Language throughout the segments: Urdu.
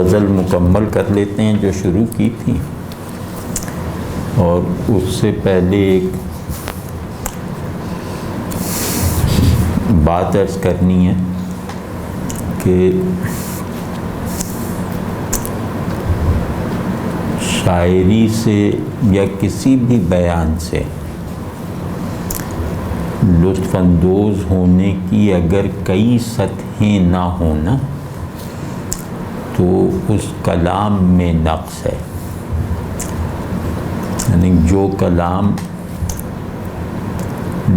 غزل مکمل کر لیتے ہیں جو شروع کی تھی، اور اس سے پہلے ایک بات عرض کرنی ہے کہ شاعری سے یا کسی بھی بیان سے لطف اندوز ہونے کی اگر کئی سطحیں نہ ہونا تو اس کلام میں نقص ہے. یعنی جو کلام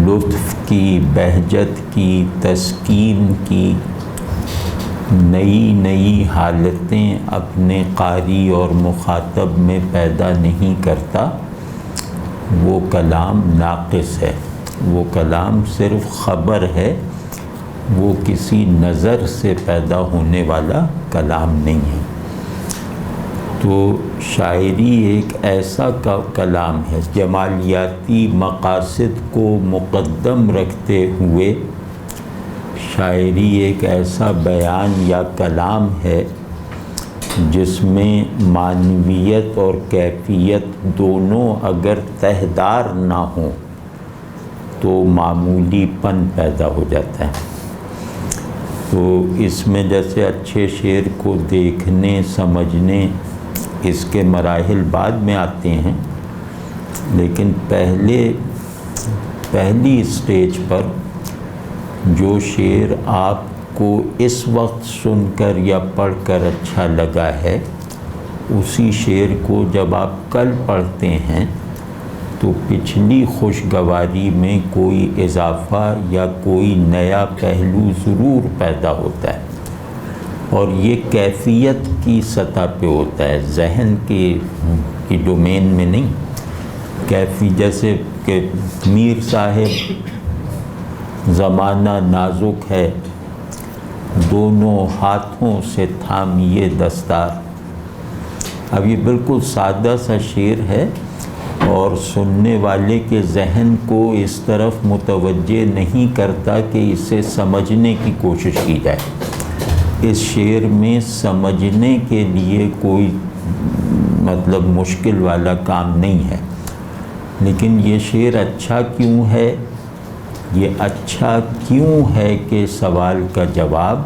لطف کی، بہجت کی، تسکین کی نئی نئی حالتیں اپنے قاری اور مخاطب میں پیدا نہیں کرتا، وہ کلام ناقص ہے. وہ کلام صرف خبر ہے، وہ کسی نظر سے پیدا ہونے والا کلام نہیں ہے. تو شاعری ایک ایسا کلام ہے، جمالیاتی مقاصد کو مقدم رکھتے ہوئے شاعری ایک ایسا بیان یا کلام ہے جس میں معنویت اور کیفیت دونوں اگر تہدار نہ ہوں تو معمولی پن پیدا ہو جاتا ہے. تو اس میں جیسے اچھے شعر کو دیکھنے سمجھنے اس کے مراحل بعد میں آتے ہیں، لیکن پہلی اسٹیج پر جو شعر آپ کو اس وقت سن کر یا پڑھ کر اچھا لگا ہے، اسی شعر کو جب آپ کل پڑھتے ہیں تو پچھلی خوشگواری میں کوئی اضافہ یا کوئی نیا پہلو ضرور پیدا ہوتا ہے، اور یہ کیفیت کی سطح پہ ہوتا ہے، ذہن کی ڈومین میں نہیں. جیسے کہ میر صاحب زمانہ نازک ہے، دونوں ہاتھوں سے تھامیے دستار. اب یہ بالکل سادہ سا شعر ہے اور سننے والے کے ذہن کو اس طرف متوجہ نہیں کرتا کہ اسے سمجھنے کی کوشش کی جائے. اس شعر میں سمجھنے کے لیے کوئی مشکل والا کام نہیں ہے. لیکن یہ شعر اچھا کیوں ہے؟ یہ اچھا کیوں ہے کہ سوال کا جواب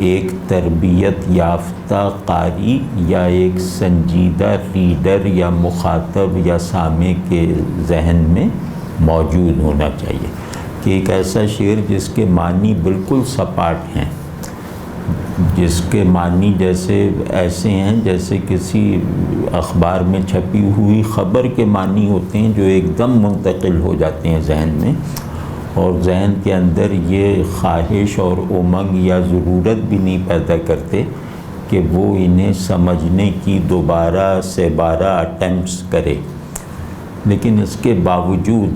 ایک تربیت یافتہ قاری یا ایک سنجیدہ ریڈر یا مخاطب یا سامع کے ذہن میں موجود ہونا چاہیے. کہ ایک ایسا شعر جس کے معنی بالکل سپاٹ ہیں، جس کے معنی جیسے ایسے ہیں جیسے کسی اخبار میں چھپی ہوئی خبر کے معنی ہوتے ہیں جو ایک دم منتقل ہو جاتے ہیں ذہن میں، اور ذہن کے اندر یہ خواہش اور امنگ یا ضرورت بھی نہیں پیدا کرتے کہ وہ انہیں سمجھنے کی دوبارہ سے بارہ اٹیمپٹس کرے. لیکن اس کے باوجود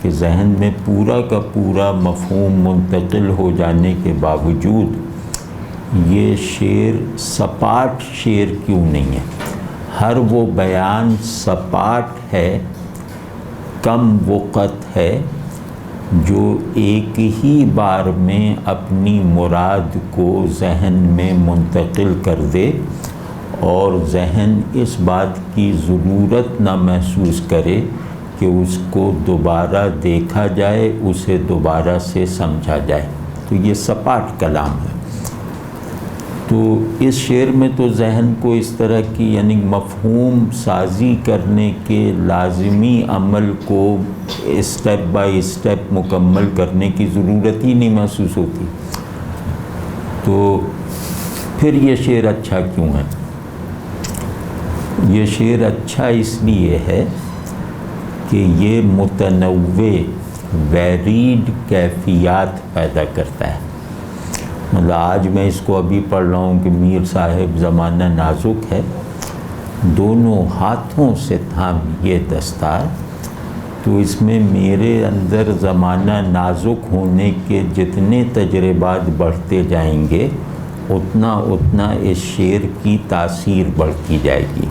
کہ ذہن میں پورا کا پورا مفہوم منتقل ہو جانے کے باوجود یہ شعر سپاٹ شعر کیوں نہیں ہے؟ ہر وہ بیان سپاٹ ہے، کم وقت ہے، جو ایک ہی بار میں اپنی مراد کو ذہن میں منتقل کر دے اور ذہن اس بات کی ضرورت نہ محسوس کرے کہ اس کو دوبارہ دیکھا جائے، اسے دوبارہ سے سمجھا جائے. تو یہ سپاٹ کلام ہے. تو اس شعر میں تو ذہن کو اس طرح کی یعنی مفہوم سازی کرنے کے لازمی عمل کو اسٹیپ بائی اسٹیپ مکمل کرنے کی ضرورت ہی نہیں محسوس ہوتی. تو پھر یہ شعر اچھا کیوں ہے؟ یہ شعر اچھا اس لیے ہے کہ یہ متنوع ویریڈ کیفیات پیدا کرتا ہے. آج میں اس کو ابھی پڑھ رہا ہوں کہ میر صاحب زمانہ نازک ہے، دونوں ہاتھوں سے تھام یہ دستار. تو اس میں میرے اندر زمانہ نازک ہونے کے جتنے تجربات بڑھتے جائیں گے اتنا اس شعر کی تاثیر بڑھتی جائے گی.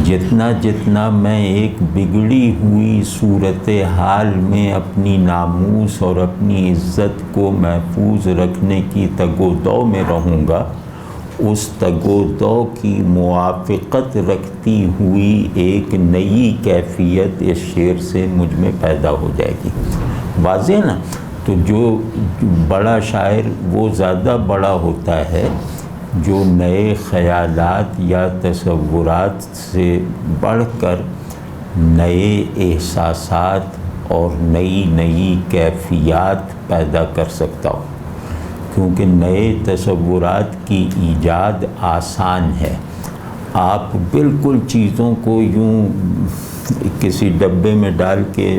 جتنا میں ایک بگڑی ہوئی صورتحال میں اپنی ناموس اور اپنی عزت کو محفوظ رکھنے کی تگ و دو میں رہوں گا، اس تگ و دو کی موافقت رکھتی ہوئی ایک نئی کیفیت اس شعر سے مجھ میں پیدا ہو جائے گی۔ واضح نا؟ تو جو بڑا شاعر وہ زیادہ بڑا ہوتا ہے جو نئے خیالات یا تصورات سے بڑھ کر نئے احساسات اور نئی کیفیات پیدا کر سکتا ہو، کیونکہ نئے تصورات کی ایجاد آسان ہے۔ آپ بالکل چیزوں کو یوں کسی ڈبے میں ڈال کے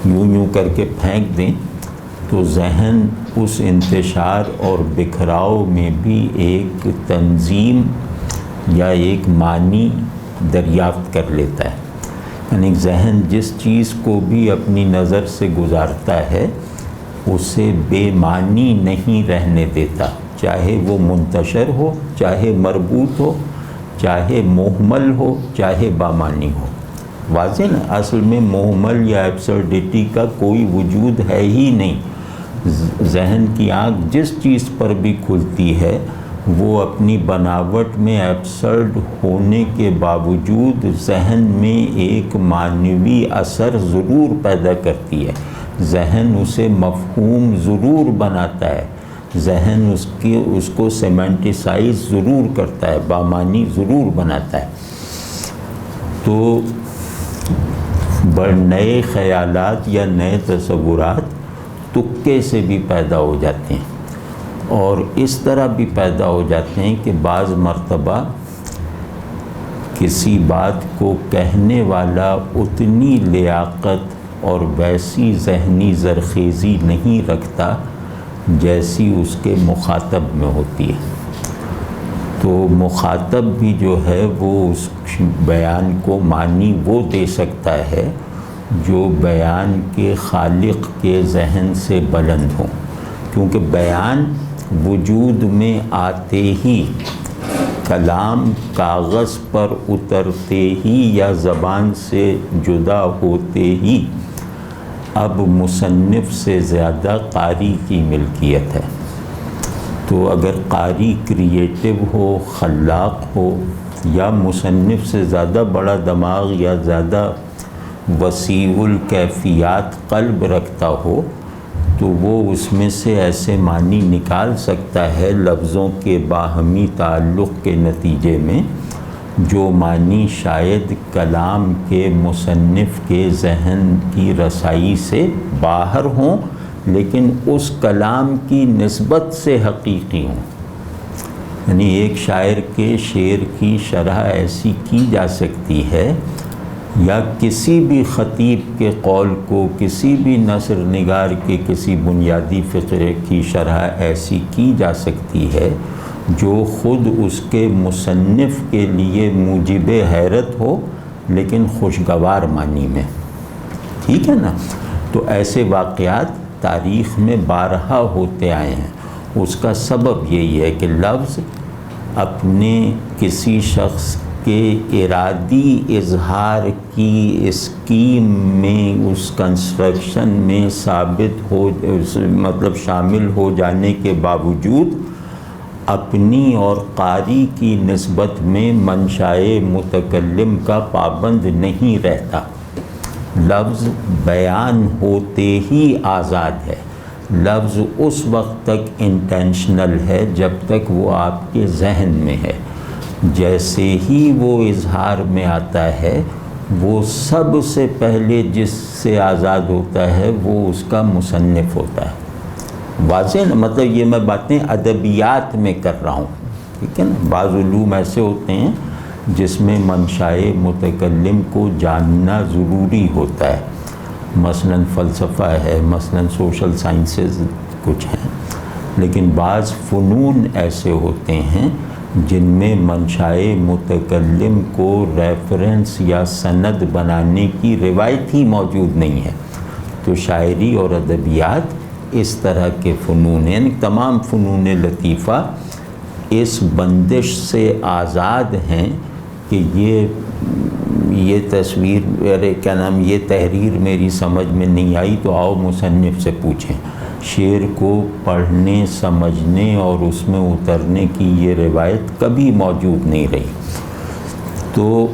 یوں کر کے پھینک دیں تو ذہن اس انتشار اور بکھراؤ میں بھی ایک تنظیم یا ایک معنی دریافت کر لیتا ہے۔ یعنی ذہن جس چیز کو بھی اپنی نظر سے گزارتا ہے اسے بے معنی نہیں رہنے دیتا، چاہے وہ منتشر ہو، چاہے مربوط ہو، چاہے محمل ہو، چاہے بامانی ہو۔ واضح نا؟ اصل میں محمل یا ایبسرڈیٹی کا کوئی وجود ہے ہی نہیں۔ ذہن کی آنکھ جس چیز پر بھی کھلتی ہے وہ اپنی بناوٹ میں ایبسرڈ ہونے کے باوجود ذہن میں ایک معنوی اثر ضرور پیدا کرتی ہے۔ ذہن اسے مفہوم ضرور بناتا ہے، ذہن اس کو سیمنٹیسائز ضرور کرتا ہے، بامانی ضرور بناتا ہے۔ تو نئے خیالات یا نئے تصورات تکے سے بھی پیدا ہو جاتے ہیں، اور اس طرح بھی پیدا ہو جاتے ہیں کہ بعض مرتبہ کسی بات کو کہنے والا اتنی لیاقت اور ویسی ذہنی زرخیزی نہیں رکھتا جیسی اس کے مخاطب میں ہوتی ہے۔ تو مخاطب بھی جو ہے وہ اس بیان کو معنی وہ دے سکتا ہے جو بیان کے خالق کے ذہن سے بلند ہوں، کیونکہ بیان وجود میں آتے ہی، کلام کاغذ پر اترتے ہی یا زبان سے جدا ہوتے ہی اب مصنف سے زیادہ قاری کی ملکیت ہے۔ تو اگر قاری کریٹو ہو، خلاق ہو، یا مصنف سے زیادہ بڑا دماغ یا زیادہ وسیع الکیفیات قلب رکھتا ہو تو وہ اس میں سے ایسے معنی نکال سکتا ہے لفظوں کے باہمی تعلق کے نتیجے میں، جو معنی شاید کلام کے مصنف کے ذہن کی رسائی سے باہر ہوں لیکن اس کلام کی نسبت سے حقیقی ہوں۔ یعنی ایک شاعر کے شعر کی شرح ایسی کی جا سکتی ہے، یا کسی بھی خطیب کے قول کو، کسی بھی نثر نگار کے کسی بنیادی فقرے کی شرح ایسی کی جا سکتی ہے جو خود اس کے مصنف کے لیے موجب حیرت ہو لیکن خوشگوار معنی میں۔ ٹھیک ہے نا؟ تو ایسے واقعات تاریخ میں بارہا ہوتے آئے ہیں۔ اس کا سبب یہی ہے کہ لفظ اپنے کسی شخص کے ارادی اظہار کی اسکیم میں، اس کنسٹرکشن میں ثابت ہو، مطلب شامل ہو جانے کے باوجود اپنی اور قاری کی نسبت میں منشائے متکلم کا پابند نہیں رہتا۔ لفظ بیان ہوتے ہی آزاد ہے، لفظ اس وقت تک انٹینشنل ہے جب تک وہ آپ کے ذہن میں ہے۔ جیسے ہی وہ اظہار میں آتا ہے وہ سب سے پہلے جس سے آزاد ہوتا ہے وہ اس کا مصنف ہوتا ہے۔ واضح نا؟ مطلب یہ میں باتیں ادبیات میں کر رہا ہوں، ٹھیک ہے نا؟ بعض علوم ایسے ہوتے ہیں جس میں منشائے متکلم کو جاننا ضروری ہوتا ہے، مثلا فلسفہ ہے، مثلا سوشل سائنسز کچھ ہیں، لیکن بعض فنون ایسے ہوتے ہیں جن میں منشائے متکلم کو ریفرنس یا سند بنانے کی روایت ہی موجود نہیں ہے۔ تو شاعری اور ادبیات اس طرح کے فنون، یعنی تمام فنون لطیفہ اس بندش سے آزاد ہیں کہ یہ تصویر، یہ تحریر میری سمجھ میں نہیں آئی تو آؤ مصنف سے پوچھیں۔ شعر کو پڑھنے سمجھنے اور اس میں اترنے کی یہ روایت کبھی موجود نہیں رہی۔ تو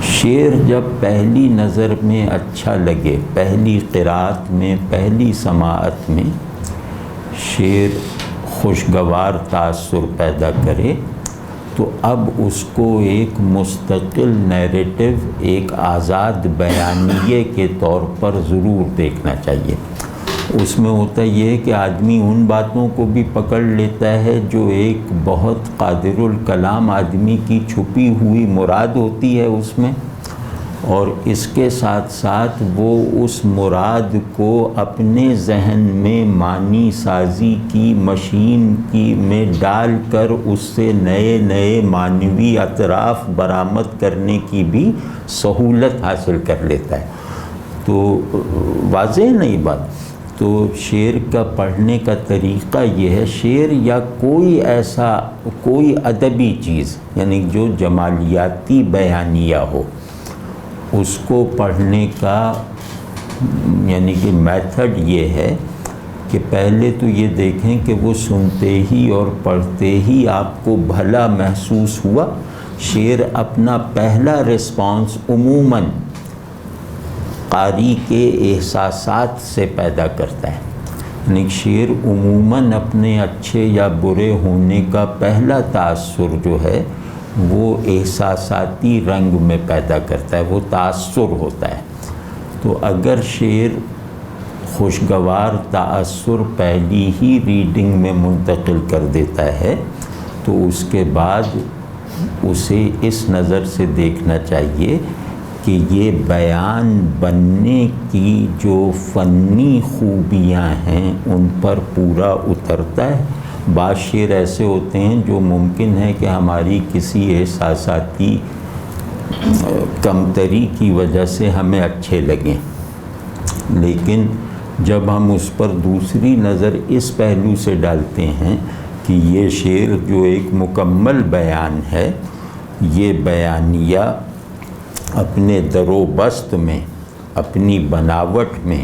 شعر جب پہلی نظر میں اچھا لگے، پہلی قرأت میں، پہلی سماعت میں شعر خوشگوار تاثر پیدا کرے تو اب اس کو ایک مستقل نیریٹو، ایک آزاد بیانیے کے طور پر ضرور دیکھنا چاہیے۔ اس میں ہوتا یہ ہے کہ آدمی ان باتوں کو بھی پکڑ لیتا ہے جو ایک بہت قادر الکلام آدمی کی چھپی ہوئی مراد ہوتی ہے اس میں، اور اس کے ساتھ ساتھ وہ اس مراد کو اپنے ذہن میں معنی سازی کی مشین میں ڈال کر اس سے نئے نئے معنوی اطراف برآمد کرنے کی بھی سہولت حاصل کر لیتا ہے۔ تو واضح نہیں بات۔ تو شعر کا پڑھنے کا طریقہ یہ ہے، شعر یا کوئی ادبی چیز یعنی جو جمالیاتی بیانیہ ہو، اس کو پڑھنے کا یعنی کہ میتھڈ یہ ہے کہ پہلے تو یہ دیکھیں کہ وہ سنتے ہی اور پڑھتے ہی آپ کو بھلا محسوس ہوا۔ شعر اپنا پہلا رسپانس عموماً قاری کے احساسات سے پیدا کرتا ہے، یعنی شعر عموماً اپنے اچھے یا برے ہونے کا پہلا تاثر جو ہے وہ احساساتی رنگ میں پیدا کرتا ہے، وہ تاثر ہوتا ہے۔ تو اگر شعر خوشگوار تاثر پہلی ہی ریڈنگ میں منتقل کر دیتا ہے تو اس کے بعد اسے اس نظر سے دیکھنا چاہیے کہ یہ بیان بننے کی جو فنی خوبیاں ہیں ان پر پورا اترتا ہے۔ بعض شعر ایسے ہوتے ہیں جو ممکن ہے کہ ہماری کسی احساساتی کمتری کی وجہ سے ہمیں اچھے لگیں، لیکن جب ہم اس پر دوسری نظر اس پہلو سے ڈالتے ہیں کہ یہ شعر جو ایک مکمل بیان ہے، یہ بیانیہ اپنے در و بست میں، اپنی بناوٹ میں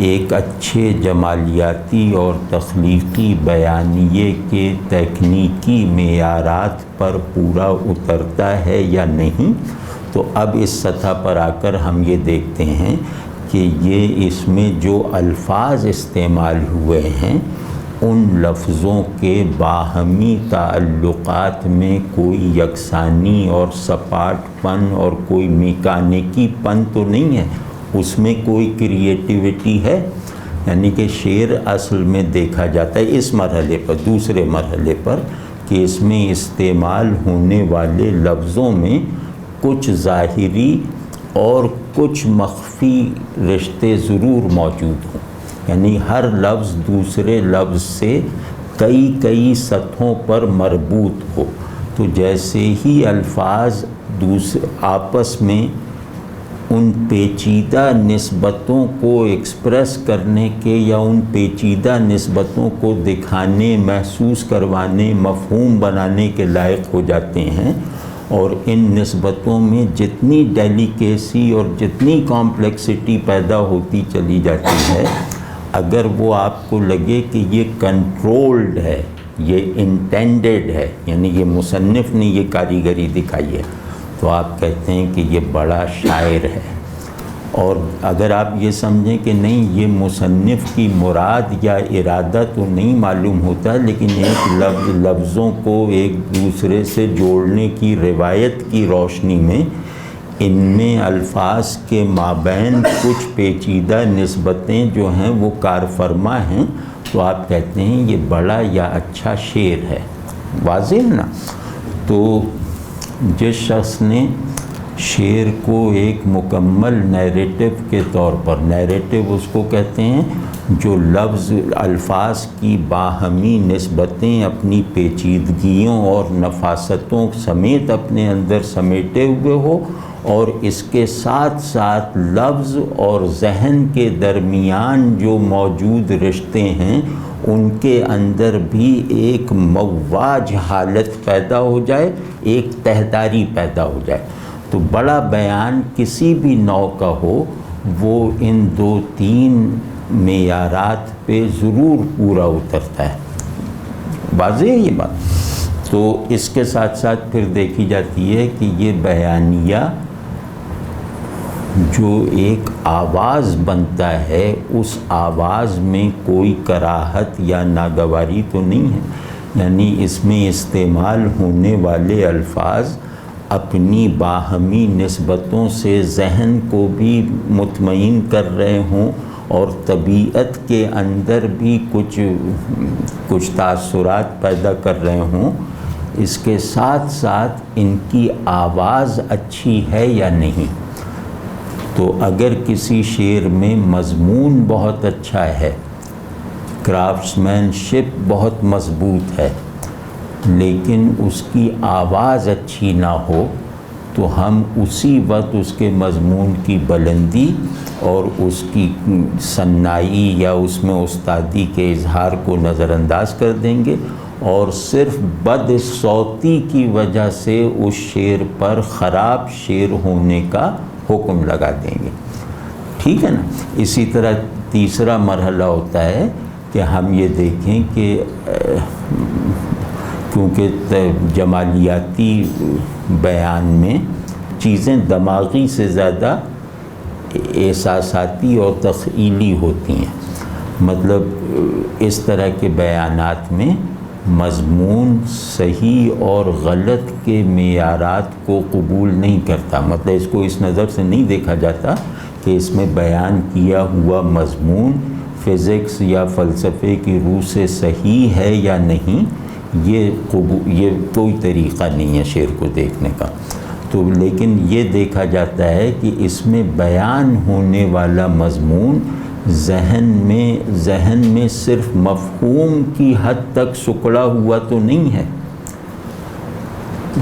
ایک اچھے جمالیاتی اور تخلیقی بیانیے کے تکنیکی معیارات پر پورا اترتا ہے یا نہیں، تو اب اس سطح پر آ کر ہم یہ دیکھتے ہیں کہ یہ اس میں جو الفاظ استعمال ہوئے ہیں ان لفظوں کے باہمی تعلقات میں کوئی یکسانی اور سپاٹ پن اور کوئی میکانیکی پن تو نہیں ہے، اس میں کوئی کریٹیوٹی ہے، یعنی کہ شعر اصل میں دیکھا جاتا ہے اس مرحلے پر، دوسرے مرحلے پر، کہ اس میں استعمال ہونے والے لفظوں میں کچھ ظاہری اور کچھ مخفی رشتے ضرور موجود ہوں، یعنی ہر لفظ دوسرے لفظ سے کئی سطحوں پر مربوط ہو۔ تو جیسے ہی الفاظ آپس میں ان پیچیدہ نسبتوں کو ایکسپریس کرنے کے یا ان پیچیدہ نسبتوں کو دکھانے، محسوس کروانے، مفہوم بنانے کے لائق ہو جاتے ہیں، اور ان نسبتوں میں جتنی ڈیلیکیسی اور جتنی کمپلیکسٹی پیدا ہوتی چلی جاتی ہے، اگر وہ آپ کو لگے کہ یہ کنٹرولڈ ہے، یہ انٹینڈڈ ہے، یعنی یہ مصنف نے یہ کاریگری دکھائی ہے، تو آپ کہتے ہیں کہ یہ بڑا شاعر ہے۔ اور اگر آپ یہ سمجھیں کہ نہیں، یہ مصنف کی مراد یا ارادہ تو نہیں معلوم ہوتا، لیکن ایک لفظوں کو ایک دوسرے سے جوڑنے کی روایت کی روشنی میں ان میں الفاظ کے مابین کچھ پیچیدہ نسبتیں جو ہیں وہ کار فرما ہیں، تو آپ کہتے ہیں یہ بڑا یا اچھا شعر ہے۔ واضح نا؟ تو جس شخص نے شعر کو ایک مکمل نیریٹو کے طور پر، نیریٹو اس کو کہتے ہیں جو لفظ الفاظ کی باہمی نسبتیں اپنی پیچیدگیوں اور نفاستوں سمیت اپنے اندر سمیٹے ہوئے ہو، اور اس کے ساتھ ساتھ لفظ اور ذہن کے درمیان جو موجود رشتے ہیں ان کے اندر بھی ایک مواج حالت پیدا ہو جائے، ایک تہداری پیدا ہو جائے۔ تو بڑا بیان کسی بھی نوع کا ہو، وہ ان 2-3 معیارات پہ ضرور پورا اترتا ہے۔ واضح ہے یہ بات؟ تو اس کے ساتھ ساتھ پھر دیکھی جاتی ہے کہ یہ بیانیہ جو ایک آواز بنتا ہے، اس آواز میں کوئی کراہت یا ناگواری تو نہیں ہے، یعنی اس میں استعمال ہونے والے الفاظ اپنی باہمی نسبتوں سے ذہن کو بھی مطمئن کر رہے ہوں اور طبیعت کے اندر بھی کچھ تاثرات پیدا کر رہے ہوں، اس کے ساتھ ساتھ ان کی آواز اچھی ہے یا نہیں۔ تو اگر کسی شعر میں مضمون بہت اچھا ہے، کرافٹس مین شپ بہت مضبوط ہے، لیکن اس کی آواز اچھی نہ ہو، تو ہم اسی وقت اس کے مضمون کی بلندی اور اس کی صنائی یا اس میں استادی کے اظہار کو نظر انداز کر دیں گے، اور صرف بد صوتی کی وجہ سے اس شعر پر خراب شعر ہونے کا حکم لگا دیں گے۔ ٹھیک ہے نا؟ اسی طرح تیسرا مرحلہ ہوتا ہے کہ ہم یہ دیکھیں کہ کیونکہ جمالیاتی بیان میں چیزیں دماغی سے زیادہ احساساتی اور تخیلی ہوتی ہیں، مطلب اس طرح کے بیانات میں مضمون صحیح اور غلط کے معیارات کو قبول نہیں کرتا، مطلب اس کو اس نظر سے نہیں دیکھا جاتا کہ اس میں بیان کیا ہوا مضمون فزکس یا فلسفے کی روح سے صحیح ہے یا نہیں، یہ کوئی طریقہ نہیں ہے شعر کو دیکھنے کا۔ تو لیکن یہ دیکھا جاتا ہے کہ اس میں بیان ہونے والا مضمون ذہن میں صرف مفہوم کی حد تک سکڑا ہوا تو نہیں ہے،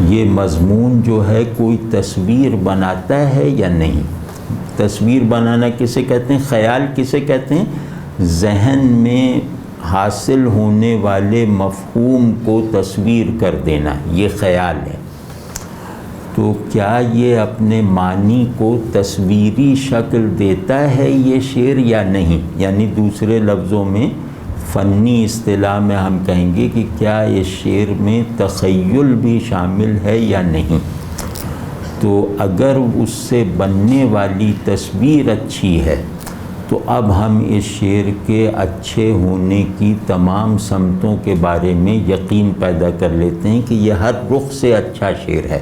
یہ مضمون جو ہے کوئی تصویر بناتا ہے یا نہیں۔ تصویر بنانا کسے کہتے ہیں؟ خیال کسے کہتے ہیں؟ ذہن میں حاصل ہونے والے مفہوم کو تصویر کر دینا، یہ خیال ہے۔ تو کیا یہ اپنے معنی کو تصویری شکل دیتا ہے یہ شعر یا نہیں؟ یعنی دوسرے لفظوں میں فنی اصطلاح میں ہم کہیں گے کہ کیا اس شعر میں تخیل بھی شامل ہے یا نہیں۔ تو اگر اس سے بننے والی تصویر اچھی ہے تو اب ہم اس شعر کے اچھے ہونے کی تمام سمتوں کے بارے میں یقین پیدا کر لیتے ہیں کہ یہ ہر رخ سے اچھا شعر ہے۔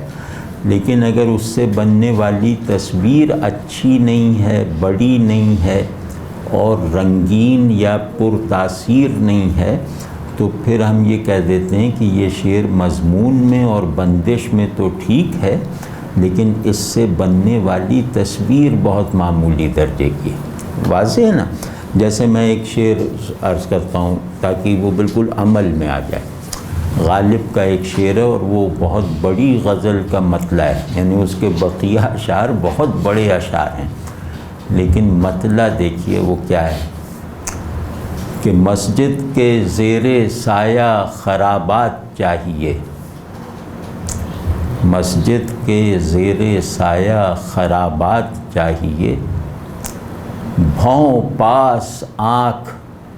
لیکن اگر اس سے بننے والی تصویر اچھی نہیں ہے، بڑی نہیں ہے اور رنگین یا پرتاثیر نہیں ہے، تو پھر ہم یہ کہہ دیتے ہیں کہ یہ شعر مضمون میں اور بندش میں تو ٹھیک ہے، لیکن اس سے بننے والی تصویر بہت معمولی درجے کی ہے۔ واضح ہے نا؟ جیسے میں ایک شعر عرض کرتا ہوں تاکہ وہ بالکل عمل میں آ جائے۔ غالب کا ایک شعر ہے اور وہ بہت بڑی غزل کا مطلع ہے، یعنی اس کے بقیہ اشعار بہت بڑے اشعار ہیں، لیکن مطلع دیکھیے وہ کیا ہے کہ مسجد کے زیر سایہ خرابات چاہیے، مسجد کے زیر سایہ خرابات چاہیے، بھوں پاس آنکھ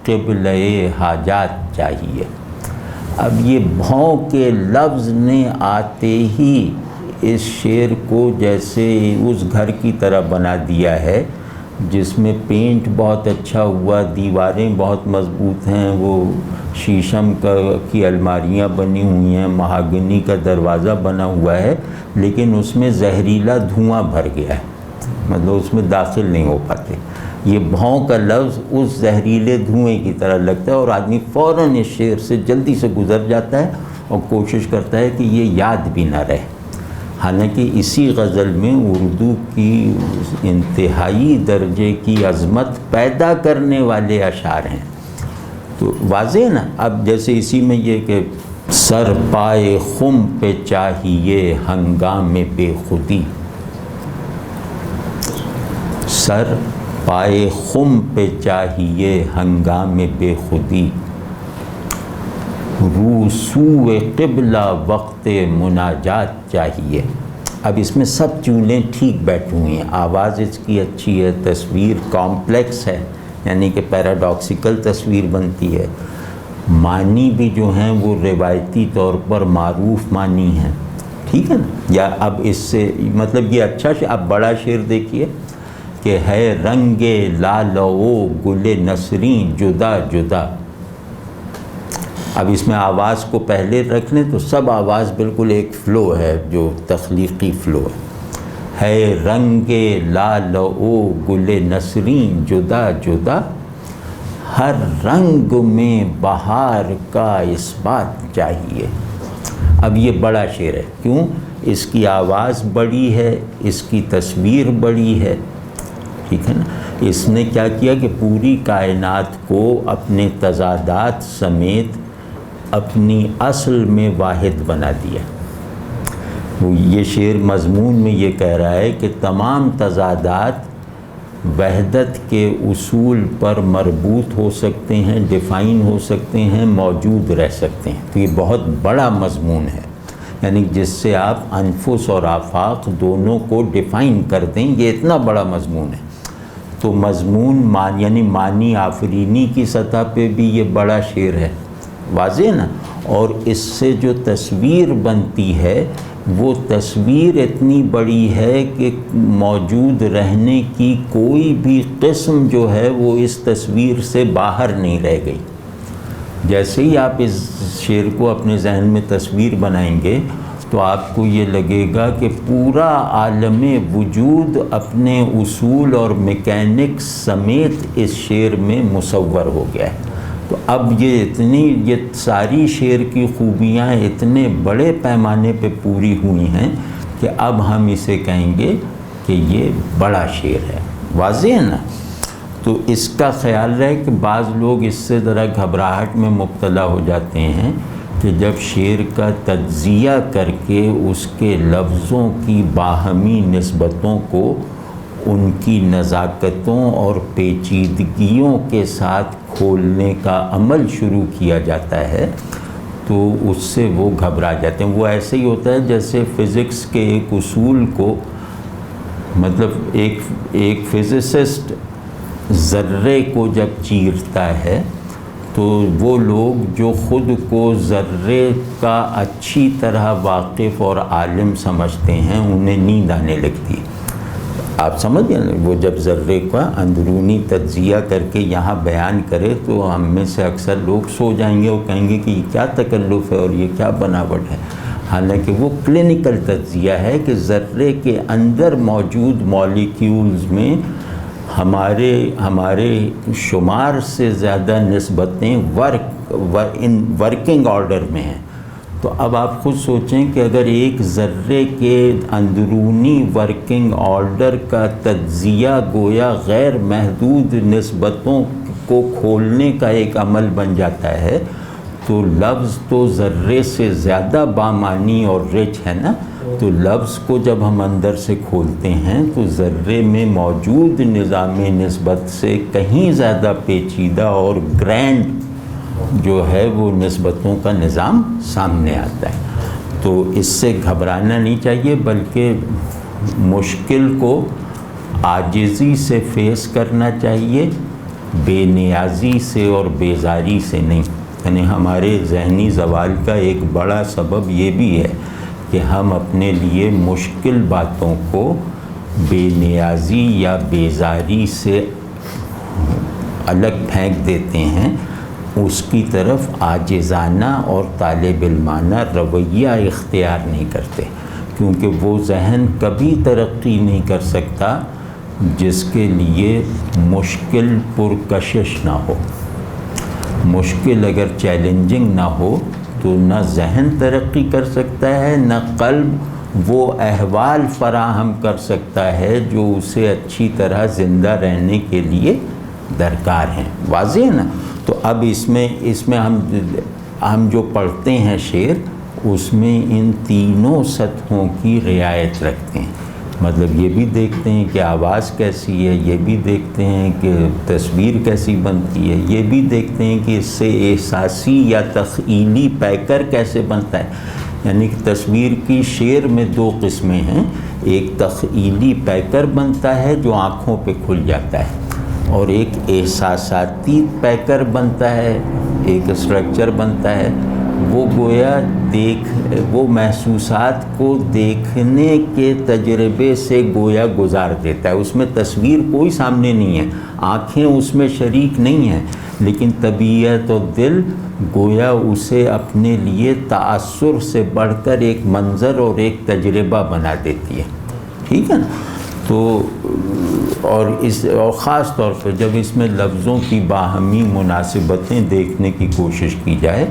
قبلۂ حاجات چاہیے۔ اب یہ بھوں کے لفظ نے آتے ہی اس شعر کو جیسے اس گھر کی طرح بنا دیا ہے جس میں پینٹ بہت اچھا ہوا، دیواریں بہت مضبوط ہیں، وہ شیشم کی الماریاں بنی ہوئی ہیں، مہاگنی کا دروازہ بنا ہوا ہے، لیکن اس میں زہریلا دھواں بھر گیا ہے، مطلب اس میں داخل نہیں ہو پاتے۔ یہ بھوں کا لفظ اس زہریلے دھوئیں کی طرح لگتا ہے اور آدمی فوراً اس شعر سے جلدی سے گزر جاتا ہے اور کوشش کرتا ہے کہ یہ یاد بھی نہ رہے، حالانکہ اسی غزل میں اردو کی انتہائی درجے کی عظمت پیدا کرنے والے اشعار ہیں۔ تو واضح نا؟ اب جیسے اسی میں یہ کہ سر پائے خم پہ چاہیے ہنگام بے خودی، سر پائے خم پہ چاہیے ہنگام بے خودی، رو سوئے قبلہ وقت مناجات چاہیے۔ اب اس میں سب چولیں ٹھیک بیٹھی ہوئی ہیں، آواز اس کی اچھی ہے، تصویر کامپلیکس ہے، یعنی کہ پیراڈاکسیکل تصویر بنتی ہے. معنی بھی جو ہیں وہ روایتی طور پر معروف معنی ہیں, ٹھیک ہے نا. یا اب اس سے مطلب یہ اچھا اب بڑا شعر دیکھیے کہ ہے رنگ لالو گل نسرین جدا جدا. اب اس میں آواز کو پہلے رکھ لیں تو سب آواز بالکل ایک فلو ہے جو تخلیقی فلو ہے رنگ لالو گل نسرین جدا جدا ہر رنگ میں بہار کا اس بات چاہیے. اب یہ بڑا شعر ہے, کیوں؟ اس کی آواز بڑی ہے, اس کی تصویر بڑی ہے, ٹھیک ہے نا. اس نے کیا کیا کہ پوری کائنات کو اپنے تضادات سمیت اپنی اصل میں واحد بنا دیا. یہ شعر مضمون میں یہ کہہ رہا ہے کہ تمام تضادات وحدت کے اصول پر مربوط ہو سکتے ہیں, ڈیفائن ہو سکتے ہیں, موجود رہ سکتے ہیں. تو یہ بہت بڑا مضمون ہے, یعنی جس سے آپ انفس اور آفاق دونوں کو ڈیفائن کر دیں, یہ اتنا بڑا مضمون ہے. تو مضمون یعنی معنی آفرینی کی سطح پہ بھی یہ بڑا شعر ہے, واضح نا. اور اس سے جو تصویر بنتی ہے وہ تصویر اتنی بڑی ہے کہ موجود رہنے کی کوئی بھی قسم جو ہے وہ اس تصویر سے باہر نہیں رہ گئی. جیسے ہی آپ اس شعر کو اپنے ذہن میں تصویر بنائیں گے تو آپ کو یہ لگے گا کہ پورا عالم وجود اپنے اصول اور میکینکس سمیت اس شعر میں مصور ہو گیا ہے. تو اب یہ ساری شعر کی خوبیاں اتنے بڑے پیمانے پہ پوری ہوئی ہیں کہ اب ہم اسے کہیں گے کہ یہ بڑا شعر ہے, واضح ہے نا. تو اس کا خیال رہے کہ بعض لوگ اس سے ذرا گھبراہٹ میں مبتلا ہو جاتے ہیں کہ جب شعر کا تجزیہ کر کے اس کے لفظوں کی باہمی نسبتوں کو ان کی نزاکتوں اور پیچیدگیوں کے ساتھ کھولنے کا عمل شروع کیا جاتا ہے تو اس سے وہ گھبرا جاتے ہیں. وہ ایسے ہی ہوتا ہے جیسے فزکس کے ایک اصول کو, مطلب ایک فزسسٹ ذرے کو جب چیرتا ہے تو وہ لوگ جو خود کو ذرے کا اچھی طرح واقف اور عالم سمجھتے ہیں انہیں نیند آنے لگتی ہے. آپ سمجھ گئے نا, وہ جب ذرے کا اندرونی تجزیہ کر کے یہاں بیان کرے تو ہم میں سے اکثر لوگ سو جائیں گے اور کہیں گے کہ یہ کیا تکلف ہے اور یہ کیا بناوٹ ہے. حالانکہ وہ کلینکل تجزیہ ہے کہ ذرے کے اندر موجود مالیکیولز میں ہمارے شمار سے زیادہ نسبتیں ورکنگ آرڈر میں ہیں. تو اب آپ خود سوچیں کہ اگر ایک ذرے کے اندرونی ورکنگ آرڈر کا تجزیہ گویا غیر محدود نسبتوں کو کھولنے کا ایک عمل بن جاتا ہے تو لفظ تو ذرے سے زیادہ بامعنی اور رچ ہے نا. تو لفظ کو جب ہم اندر سے کھولتے ہیں تو ذرے میں موجود نظام نسبت سے کہیں زیادہ پیچیدہ اور گرینڈ جو ہے وہ نسبتوں کا نظام سامنے آتا ہے. تو اس سے گھبرانا نہیں چاہیے بلکہ مشکل کو عاجزی سے فیس کرنا چاہیے, بے نیازی سے اور بیزاری سے نہیں. یعنی ہمارے ذہنی زوال کا ایک بڑا سبب یہ بھی ہے کہ ہم اپنے لیے مشکل باتوں کو بے نیازی یا بیزاری سے الگ پھینک دیتے ہیں, اس کی طرف عاجزانہ اور طالب علمانہ رویہ اختیار نہیں کرتے, کیونکہ وہ ذہن کبھی ترقی نہیں کر سکتا جس کے لیے مشکل پرکشش نہ ہو. مشکل اگر چیلنجنگ نہ ہو تو نہ ذہن ترقی کر سکتا ہے, نہ قلب وہ احوال فراہم کر سکتا ہے جو اسے اچھی طرح زندہ رہنے کے لیے درکار ہیں. واضح ہے نا. تو اب اس میں ہم جو پڑھتے ہیں شعر اس میں ان تینوں سطحوں کی رعایت رکھتے ہیں. مطلب یہ بھی دیکھتے ہیں کہ آواز کیسی ہے, یہ بھی دیکھتے ہیں کہ تصویر کیسی بنتی ہے, یہ بھی دیکھتے ہیں کہ اس سے احساسی یا تخیلی پیکر کیسے بنتا ہے. یعنی کہ تصویر کی شعر میں دو قسمیں ہیں, ایک تخیلی پیکر بنتا ہے جو آنکھوں پہ کھل جاتا ہے, اور ایک احساساتی پیکر بنتا ہے، ایک اسٹرکچر بنتا ہے، وہ گویا وہ محسوسات کو دیکھنے کے تجربے سے گویا گزار دیتا ہے. اس میں تصویر کوئی سامنے نہیں ہے، آنکھیں اس میں شریک نہیں ہیں، لیکن طبیعت و دل گویا اسے اپنے لیے تأثر سے بڑھ کر ایک منظر اور ایک تجربہ بنا دیتی ہے. ٹھیک ہے نا؟ تو اور خاص طور پہ جب اس میں لفظوں کی باہمی مناسبتیں دیکھنے کی کوشش کی جائے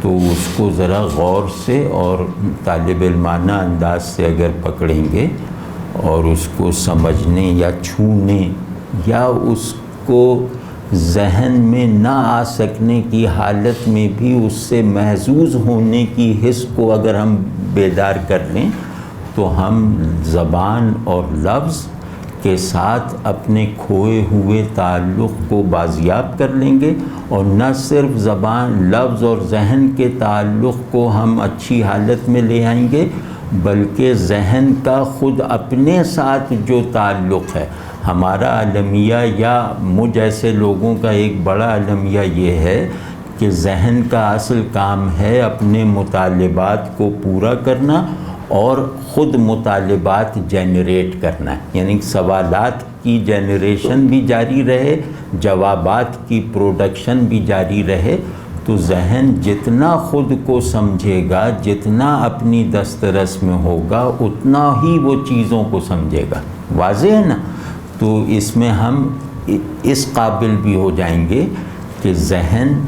تو اس کو ذرا غور سے اور طالب علمانہ انداز سے اگر پکڑیں گے اور اس کو سمجھنے یا چھونے یا اس کو ذہن میں نہ آ سکنے کی حالت میں بھی اس سے محظوظ ہونے کی حس کو اگر ہم بیدار کر لیں تو ہم زبان اور لفظ کے ساتھ اپنے کھوئے ہوئے تعلق کو بازیاب کر لیں گے، اور نہ صرف زبان، لفظ اور ذہن کے تعلق کو ہم اچھی حالت میں لے آئیں گے، بلکہ ذہن کا خود اپنے ساتھ جو تعلق ہے. ہمارا المیہ یا مجھ ایسے لوگوں کا ایک بڑا المیہ یہ ہے کہ ذہن کا اصل کام ہے اپنے مطالبات کو پورا کرنا اور خود مطالبات جنریٹ کرنا، یعنی سوالات کی جنریشن بھی جاری رہے، جوابات کی پروڈکشن بھی جاری رہے. تو ذہن جتنا خود کو سمجھے گا، جتنا اپنی دسترس میں ہوگا، اتنا ہی وہ چیزوں کو سمجھے گا. واضح ہے نا؟ تو اس میں ہم اس قابل بھی ہو جائیں گے کہ ذہن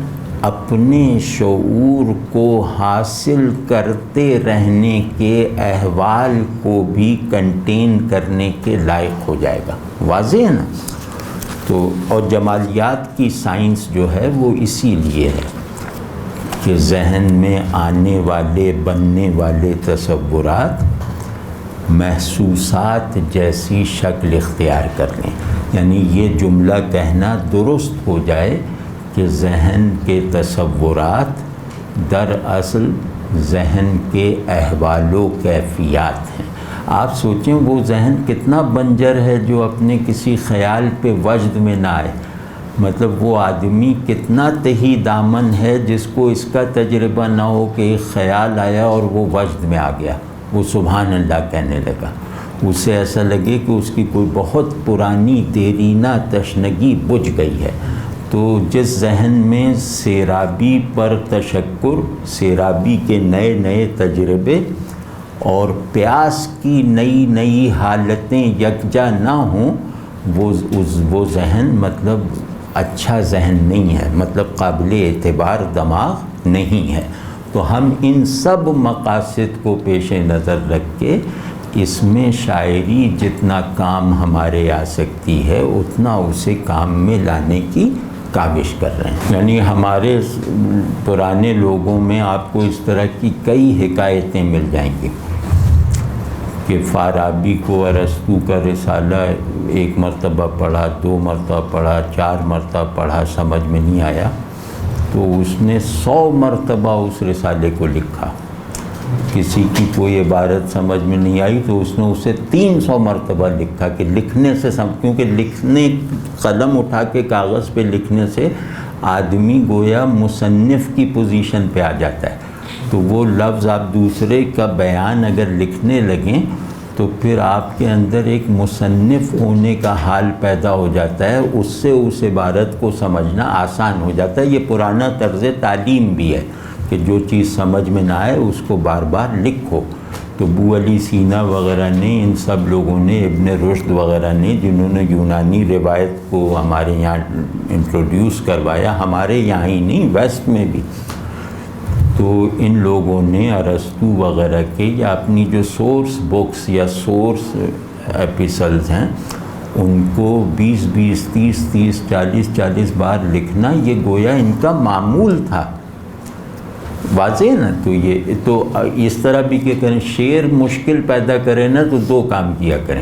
اپنے شعور کو حاصل کرتے رہنے کے احوال کو بھی کنٹین کرنے کے لائق ہو جائے گا. واضح ہے نا؟ تو اور جمالیات کی سائنس جو ہے وہ اسی لیے ہے کہ ذہن میں آنے والے بننے والے تصورات محسوسات جیسی شکل اختیار کر لیں. یعنی یہ جملہ کہنا درست ہو جائے کہ ذہن کے تصورات دراصل ذہن کے احوال و کیفیات ہیں. آپ سوچیں وہ ذہن کتنا بنجر ہے جو اپنے کسی خیال پہ وجد میں نہ آئے. مطلب وہ آدمی کتنا تہی دامن ہے جس کو اس کا تجربہ نہ ہو کہ ایک خیال آیا اور وہ وجد میں آ گیا، وہ سبحان اللہ کہنے لگا. اسے ایسا لگے کہ اس کی کوئی بہت پرانی دیرینہ تشنگی بجھ گئی ہے. تو جس ذہن میں سیرابی پر تشکر، سیرابی کے نئے نئے تجربے اور پیاس کی نئی نئی حالتیں یکجا نہ ہوں، وہ ذہن مطلب اچھا ذہن نہیں ہے، مطلب قابل اعتبار دماغ نہیں ہے. تو ہم ان سب مقاصد کو پیش نظر رکھ کے اس میں شاعری جتنا کام ہمارے آ سکتی ہے اتنا اسے کام میں لانے کی کاوش کر رہے ہیں. یعنی ہمارے پرانے لوگوں میں آپ کو اس طرح کی کئی حکایتیں مل جائیں گی کہ فارابی کو ارسطو کا رسالہ ایک مرتبہ پڑھا، 2 مرتبہ پڑھا، 4 مرتبہ پڑھا، سمجھ میں نہیں آیا تو اس نے 100 مرتبہ اس رسالے کو لکھا. کسی کی کوئی عبارت سمجھ میں نہیں آئی تو اس نے اسے 300 مرتبہ لکھا کہ لکھنے سے کیونکہ لکھنے قلم اٹھا کے کاغذ پہ لکھنے سے آدمی گویا مصنف کی پوزیشن پہ آ جاتا ہے. تو وہ لفظ آپ دوسرے کا بیان اگر لکھنے لگیں تو پھر آپ کے اندر ایک مصنف ہونے کا حال پیدا ہو جاتا ہے، اس سے اس عبارت کو سمجھنا آسان ہو جاتا ہے. یہ پرانا طرز تعلیم بھی ہے کہ جو چیز سمجھ میں نہ آئے اس کو بار بار لکھو. تو ابو علی سینا وغیرہ نے، ان سب لوگوں نے، ابن رشد وغیرہ نے، جنہوں نے یونانی روایت کو ہمارے یہاں انٹروڈیوس کروایا، ہمارے یہاں ہی نہیں ویسٹ میں بھی، تو ان لوگوں نے ارسطو وغیرہ کے یا اپنی جو سورس بکس یا سورس ایپیسلز ہیں ان کو 20 30 40 بار لکھنا یہ گویا ان کا معمول تھا. واضح ہے نا؟ تو یہ تو اس طرح بھی کہ کریں شعر مشکل پیدا کریں نا تو 2 کام کیا کریں.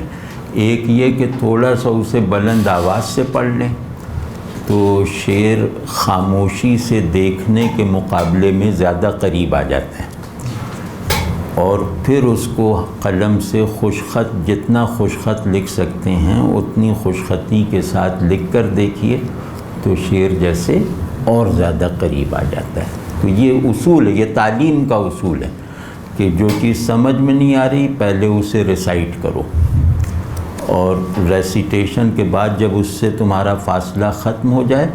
ایک یہ کہ تھوڑا سا اسے بلند آواز سے پڑھ لیں تو شعر خاموشی سے دیکھنے کے مقابلے میں زیادہ قریب آ جاتا ہے. اور پھر اس کو قلم سے خوش خط، جتنا خوش خط لکھ سکتے ہیں اتنی خوش خطی کے ساتھ لکھ کر دیکھیے تو شعر جیسے اور زیادہ قریب آ جاتا ہے۔ تو یہ اصول ہے، یہ تعلیم کا اصول ہے کہ جو چیز سمجھ میں نہیں آ رہی پہلے اسے ریسائٹ کرو، اور ریسیٹیشن کے بعد جب اس سے تمہارا فاصلہ ختم ہو جائے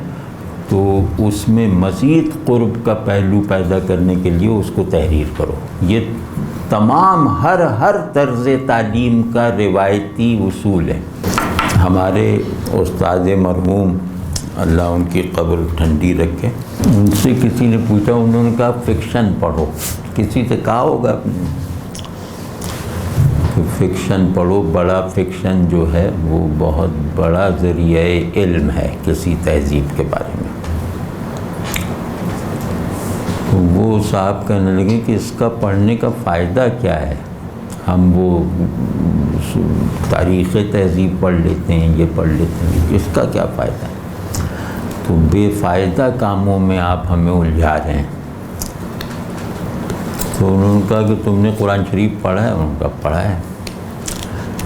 تو اس میں مزید قرب کا پہلو پیدا کرنے کے لیے اس کو تحریر کرو۔ یہ تمام ہر طرز تعلیم کا روایتی اصول ہے۔ ہمارے استاد مرحوم اللہ ان کی قبر ٹھنڈی رکھے، ان سے کسی نے پوچھا، انہوں نے کہا فکشن پڑھو۔ کسی سے کہا ہوگا کہ فکشن پڑھو، بڑا فکشن جو ہے وہ بہت بڑا ذریعہ علم ہے کسی تہذیب کے بارے میں۔ تو وہ صاحب کہنے لگے کہ اس کا پڑھنے کا فائدہ کیا ہے؟ ہم وہ تاریخ تہذیب پڑھ لیتے ہیں، یہ پڑھ لیتے ہیں، اس کا کیا فائدہ ہے؟ تو بے فائدہ کاموں میں آپ ہمیں الجھا رہے ہیں۔ تو انہوں نے کہا کہ تم نے قرآن شریف پڑھا ہے؟ انہوں نے کہا پڑھا ہے۔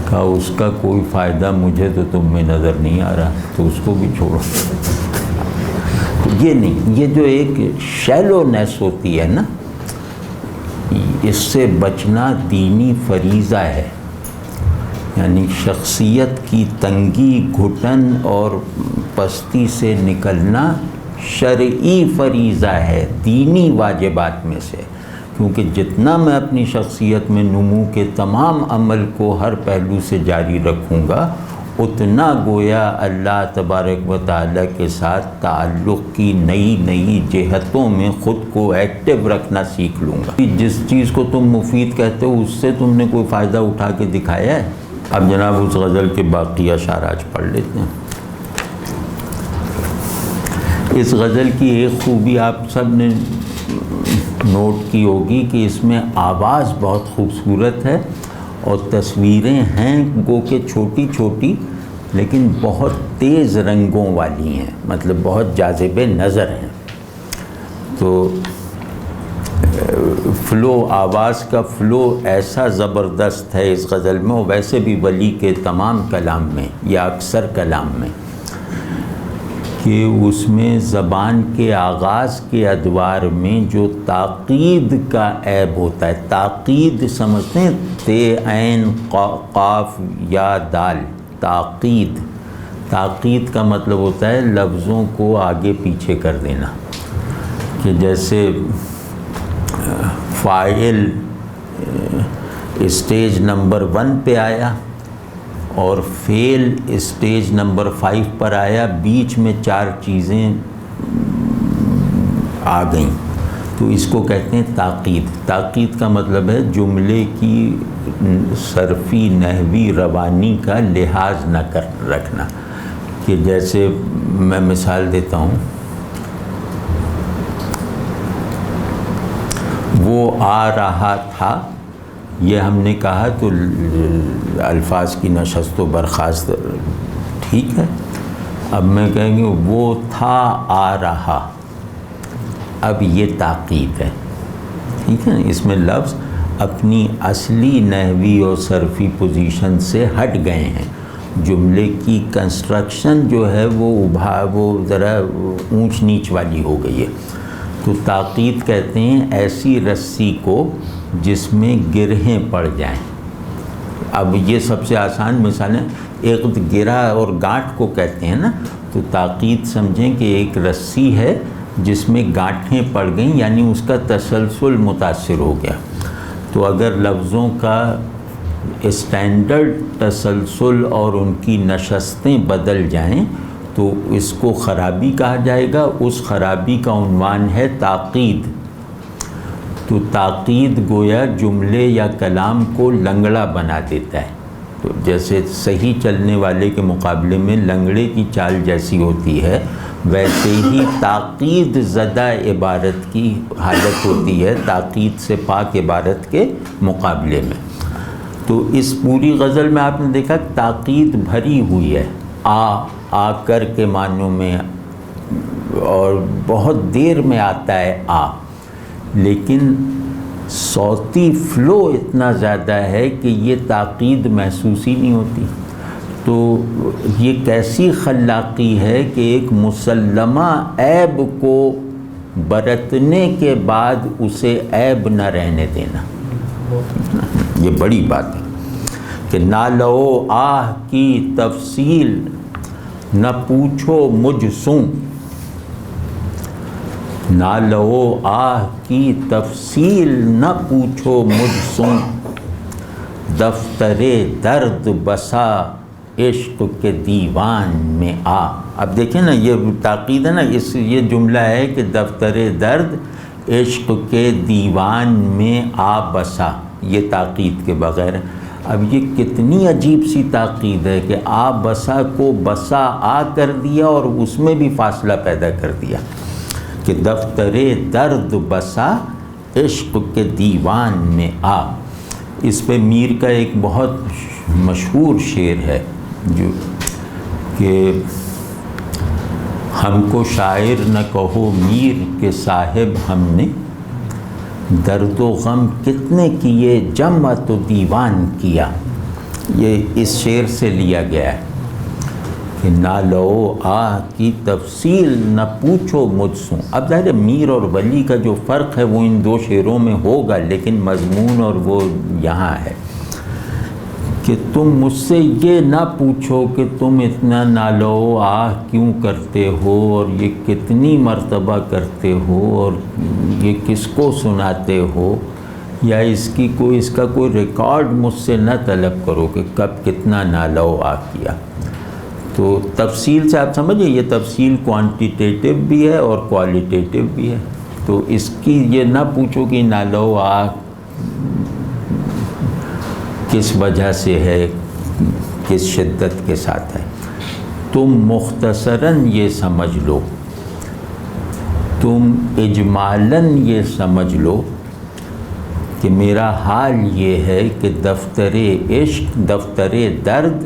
کہا اس کا کوئی فائدہ مجھے تو تم میں نظر نہیں آ رہا، تو اس کو بھی چھوڑو۔ یہ نہیں، یہ جو ایک شیلونیس ہوتی ہے نا، اس سے بچنا دینی فریضہ ہے۔ یعنی شخصیت کی تنگی، گھٹن اور پستی سے نکلنا شرعی فریضہ ہے، دینی واجبات میں سے۔ کیونکہ جتنا میں اپنی شخصیت میں نمو کے تمام عمل کو ہر پہلو سے جاری رکھوں گا، اتنا گویا اللہ تبارک و تعالیٰ کے ساتھ تعلق کی نئی جہتوں میں خود کو ایکٹیو رکھنا سیکھ لوں گا۔ جس چیز کو تم مفید کہتے ہو اس سے تم نے کوئی فائدہ اٹھا کے دکھایا ہے؟ اب جناب اس غزل کے باقی اشعار آج پڑھ لیتے ہیں۔ اس غزل کی ایک خوبی آپ سب نے نوٹ کی ہوگی کہ اس میں آواز بہت خوبصورت ہے اور تصویریں ہیں گو کہ چھوٹی چھوٹی لیکن بہت تیز رنگوں والی ہیں، مطلب بہت جاذب نظر ہیں۔ تو فلو، آواز کا فلو ایسا زبردست ہے اس غزل میں، اور ویسے بھی ولی کے تمام کلام میں یا اکثر کلام میں، کہ اس میں زبان کے آغاز کے ادوار میں جو تاقید کا عیب ہوتا ہے، تاقید سمجھتے ہیں، تے عین قاف یا دال، تاقید کا مطلب ہوتا ہے لفظوں کو آگے پیچھے کر دینا، کہ جیسے فاعل اسٹیج نمبر 1 پہ آیا اور فعل اسٹیج نمبر 5 پر آیا، بیچ میں 4 چیزیں آ گئیں، تو اس کو کہتے ہیں تاقید۔ تاقید کا مطلب ہے جملے کی صرفی، نحوی، روانی کا لحاظ نہ رکھنا، کہ جیسے میں مثال دیتا ہوں، وہ آ رہا تھا، یہ ہم نے کہا تو الفاظ کی نشست و برخاست ٹھیک ہے۔ اب میں کہیں گے وہ تھا آ رہا، اب یہ تاقید ہے، ٹھیک ہے۔ اس میں لفظ اپنی اصلی نحوی اور صرفی پوزیشن سے ہٹ گئے ہیں، جملے کی کنسٹرکشن جو ہے وہ ذرا اونچ نیچ والی ہو گئی ہے۔ تو تاقید کہتے ہیں ایسی رسی کو جس میں گرہیں پڑ جائیں۔ اب یہ سب سے آسان مثال ہے، ایک گرہ اور گانٹھ کو کہتے ہیں نا، تو تاقید سمجھیں کہ ایک رسی ہے جس میں گانٹھیں پڑ گئیں، یعنی اس کا تسلسل متاثر ہو گیا۔ تو اگر لفظوں کا اسٹینڈرڈ تسلسل اور ان کی نشستیں بدل جائیں تو اس کو خرابی کہا جائے گا، اس خرابی کا عنوان ہے تاقید۔ تو تاقید گویا جملے یا کلام کو لنگڑا بنا دیتا ہے، تو جیسے صحیح چلنے والے کے مقابلے میں لنگڑے کی چال جیسی ہوتی ہے، ویسے ہی تاقید زدہ عبارت کی حالت ہوتی ہے تاقید سے پاک عبارت کے مقابلے میں۔ تو اس پوری غزل میں آپ نے دیکھا تاقید بھری ہوئی ہے، آ کر کے معنوں میں، اور بہت دیر میں آتا ہے لیکن صوتی فلو اتنا زیادہ ہے کہ یہ تاقید محسوس ہی نہیں ہوتی. تو یہ کیسی خلاقی ہے کہ ایک مسلمہ عیب کو برتنے کے بعد اسے عیب نہ رہنے دینا. یہ بڑی بات ہے کہ نہ لو آہ کی تفصیل نہ پوچھو مجھ سوں. نہ لو آہ کی تفصیل نہ پوچھو مجھ سوں. دفتر درد بسا عشق کے دیوان میں آ. اب دیکھیں نا یہ تاکید ہے نا، یہ جملہ ہے کہ دفتر درد عشق کے دیوان میں آ بسا، یہ تاکید کے بغیر. اب یہ کتنی عجیب سی تاکید ہے کہ آ بسا کو بسا آ کر دیا اور اس میں بھی فاصلہ پیدا کر دیا کہ دفتر درد بسا عشق کے دیوان میں آ. اس پہ میر کا ایک بہت مشہور شعر ہے جو کہ ہم کو شاعر نہ کہو میر کے صاحب ہم نے درد و غم کتنے کیے جمع تو دیوان کیا. یہ اس شعر سے لیا گیا ہے کہ نہ لو آہ کی تفصیل نہ پوچھو مجھ سوں. اب ظاہر میر اور ولی کا جو فرق ہے وہ ان دو شعروں میں ہوگا، لیکن مضمون اور وہ یہاں ہے کہ تم مجھ سے یہ نہ پوچھو کہ تم اتنا نہ لو آہ کیوں کرتے ہو اور یہ کتنی مرتبہ کرتے ہو اور یہ کس کو سناتے ہو، یا اس کا کوئی ریکارڈ مجھ سے نہ طلب کرو کہ کب کتنا نہ لو آہ کیا. تو تفصیل سے آپ سمجھیں یہ تفصیل کوانٹیٹیو بھی ہے اور کوالیٹیٹیو بھی ہے. تو اس کی یہ نہ پوچھو کہ نہ لو آہ کس وجہ سے ہے، کس شدت کے ساتھ ہے. تم مختصراً یہ سمجھ لو، تم اجمالاً یہ سمجھ لو کہ میرا حال یہ ہے کہ دفتر عشق، دفتر درد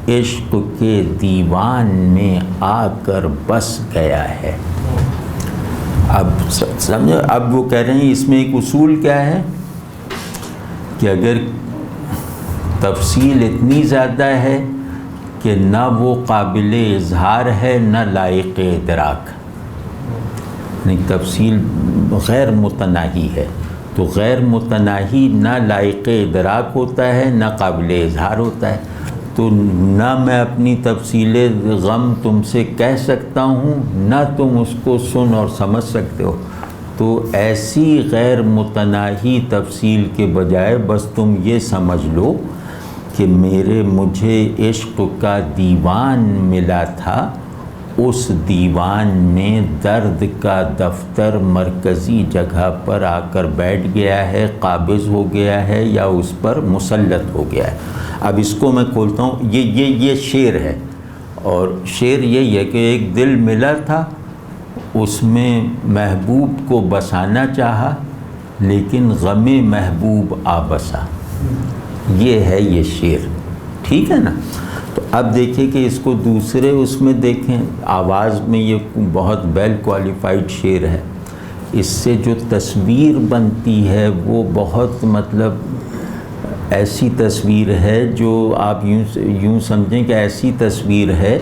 عشق کے دیوان میں آ کر بس گیا ہے. اب سمجھو، اب وہ کہہ رہے ہیں اس میں ایک اصول کیا ہے کہ اگر تفصیل اتنی زیادہ ہے کہ نہ وہ قابل اظہار ہے نہ لائق ادراک، یعنی تفصیل غیر متناہی ہے، تو غیر متناہی نہ لائق ادراک ہوتا ہے نہ قابل اظہار ہوتا ہے. تو نہ میں اپنی تفصیل غم تم سے کہہ سکتا ہوں نہ تم اس کو سن اور سمجھ سکتے ہو. تو ایسی غیر متناہی تفصیل کے بجائے بس تم یہ سمجھ لو کہ مجھے عشق کا دیوان ملا تھا، اس دیوان میں درد کا دفتر مرکزی جگہ پر آ کر بیٹھ گیا ہے، قابض ہو گیا ہے یا اس پر مسلط ہو گیا ہے. اب اس کو میں کھولتا ہوں، یہ شعر ہے، اور شعر یہی ہے کہ ایک دل ملا تھا، اس میں محبوب کو بسانا چاہا لیکن غم محبوب آ بسا. یہ ہے یہ شعر، ٹھیک ہے نا. تو اب دیکھیں کہ اس کو دوسرے اس میں دیکھیں، آواز میں یہ بہت ویل کوالیفائڈ شعر ہے. اس سے جو تصویر بنتی ہے وہ بہت ایسی تصویر ہے جو آپ یوں سمجھیں کہ ایسی تصویر ہے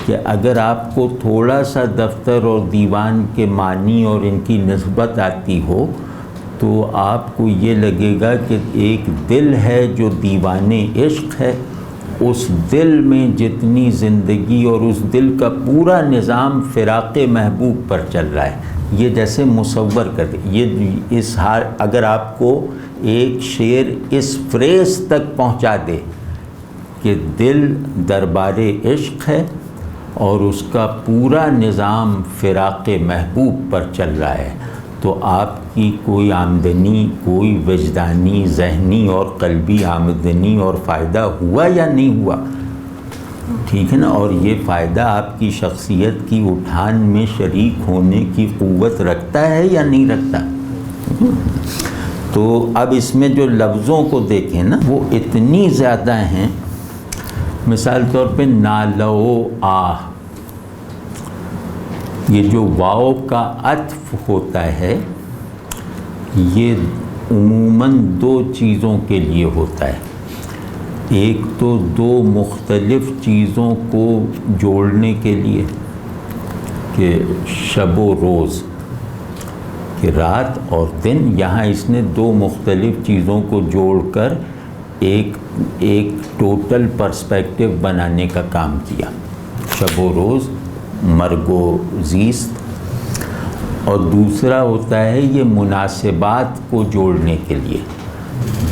کہ اگر آپ کو تھوڑا سا دفتر اور دیوان کے معنی اور ان کی نسبت آتی ہو تو آپ کو یہ لگے گا کہ ایک دل ہے جو دیوان عشق ہے، اس دل میں جتنی زندگی اور اس دل کا پورا نظام فراق محبوب پر چل رہا ہے. یہ جیسے مصور کر دے، یہ اس حال اگر آپ کو ایک شعر اس فریز تک پہنچا دے کہ دل دربار عشق ہے اور اس کا پورا نظام فراق محبوب پر چل رہا ہے، تو آپ کی کوئی آمدنی، کوئی وجدانی، ذہنی اور قلبی آمدنی اور فائدہ ہوا یا نہیں ہوا، ٹھیک ہے نا. اور یہ فائدہ آپ کی شخصیت کی اٹھان میں شریک ہونے کی قوت رکھتا ہے یا نہیں رکھتا. تو اب اس میں جو لفظوں کو دیکھیں نا وہ اتنی زیادہ ہیں. مثال طور پہ نالو آہ، یہ جو واو کا عطف ہوتا ہے یہ عموماً دو چیزوں کے لیے ہوتا ہے. ایک تو دو مختلف چیزوں کو جوڑنے کے لیے کہ شب و روز، کہ رات اور دن، یہاں اس نے دو مختلف چیزوں کو جوڑ کر ایک ٹوٹل پرسپیکٹو بنانے کا کام کیا. شب و روز، مرگ و زیست. اور دوسرا ہوتا ہے یہ مناسبات کو جوڑنے کے لیے،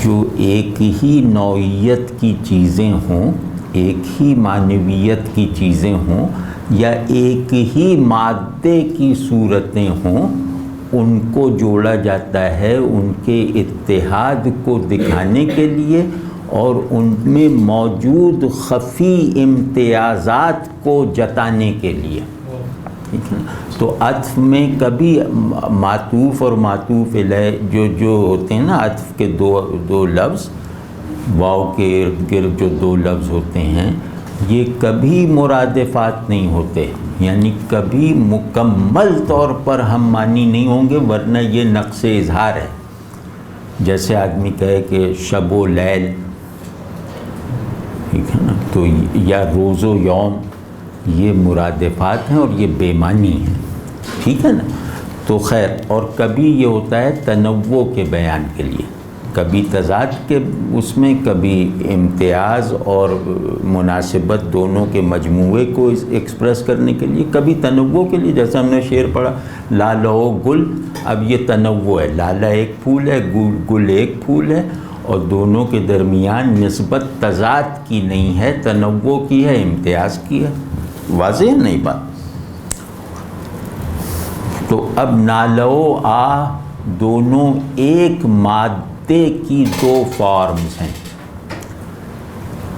جو ایک ہی نوعیت کی چیزیں ہوں، ایک ہی معنویت کی چیزیں ہوں، یا ایک ہی مادے کی صورتیں ہوں، ان کو جوڑا جاتا ہے ان کے اتحاد کو دکھانے کے لیے اور ان میں موجود خفی امتیازات کو جتانے کے لیے. ٹھیک ہے. تو عطف میں کبھی معطوف اور معطوف علیہ جو ہوتے ہیں نا، عطف کے دو لفظ، واو کے ارد گرد جو دو لفظ ہوتے ہیں، یہ کبھی مرادفات نہیں ہوتے، یعنی کبھی مکمل طور پر ہم معنی نہیں ہوں گے، ورنہ یہ نقص اظہار ہے. جیسے آدمی کہے کہ شب و لیل، ٹھیک ہے نا، تو یا روز و یوم، یہ مرادفات ہیں اور یہ بے معنی ہیں. ٹھیک ہے نا. تو خیر، اور کبھی یہ ہوتا ہے تنوع کے بیان کے لیے، کبھی تضاد کے اس میں، کبھی امتیاز اور مناسبت دونوں کے مجموعے کو ایکسپریس کرنے کے لیے، کبھی تنوع کے لیے. جیسے ہم نے شعر پڑھا لالہ و گل، اب یہ تنوع ہے، لالہ ایک پھول ہے، گل ایک پھول ہے، اور دونوں کے درمیان نسبت تضاد کی نہیں ہے، تنوع کی ہے، امتیاز کی ہے. واضح ہے نہیں بات؟ تو اب نالہ و آہ دونوں ایک مادے کی دو فارمز ہیں،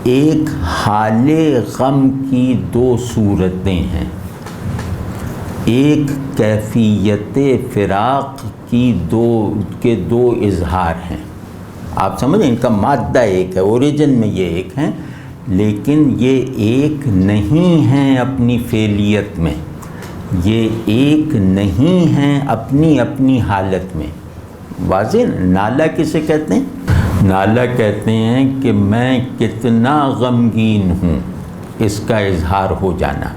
ایک حال غم کی دو صورتیں ہیں، ایک کیفیت فراق کی دو اظہار ہیں. آپ سمجھیں، ان کا مادہ ایک ہے، اوریجن میں یہ ایک ہیں، لیکن یہ ایک نہیں ہیں اپنی فعلیت میں، یہ ایک نہیں ہیں اپنی حالت میں. واضح. نالہ کسے کہتے ہیں؟ نالہ کہتے ہیں کہ میں کتنا غمگین ہوں، اس کا اظہار ہو جانا،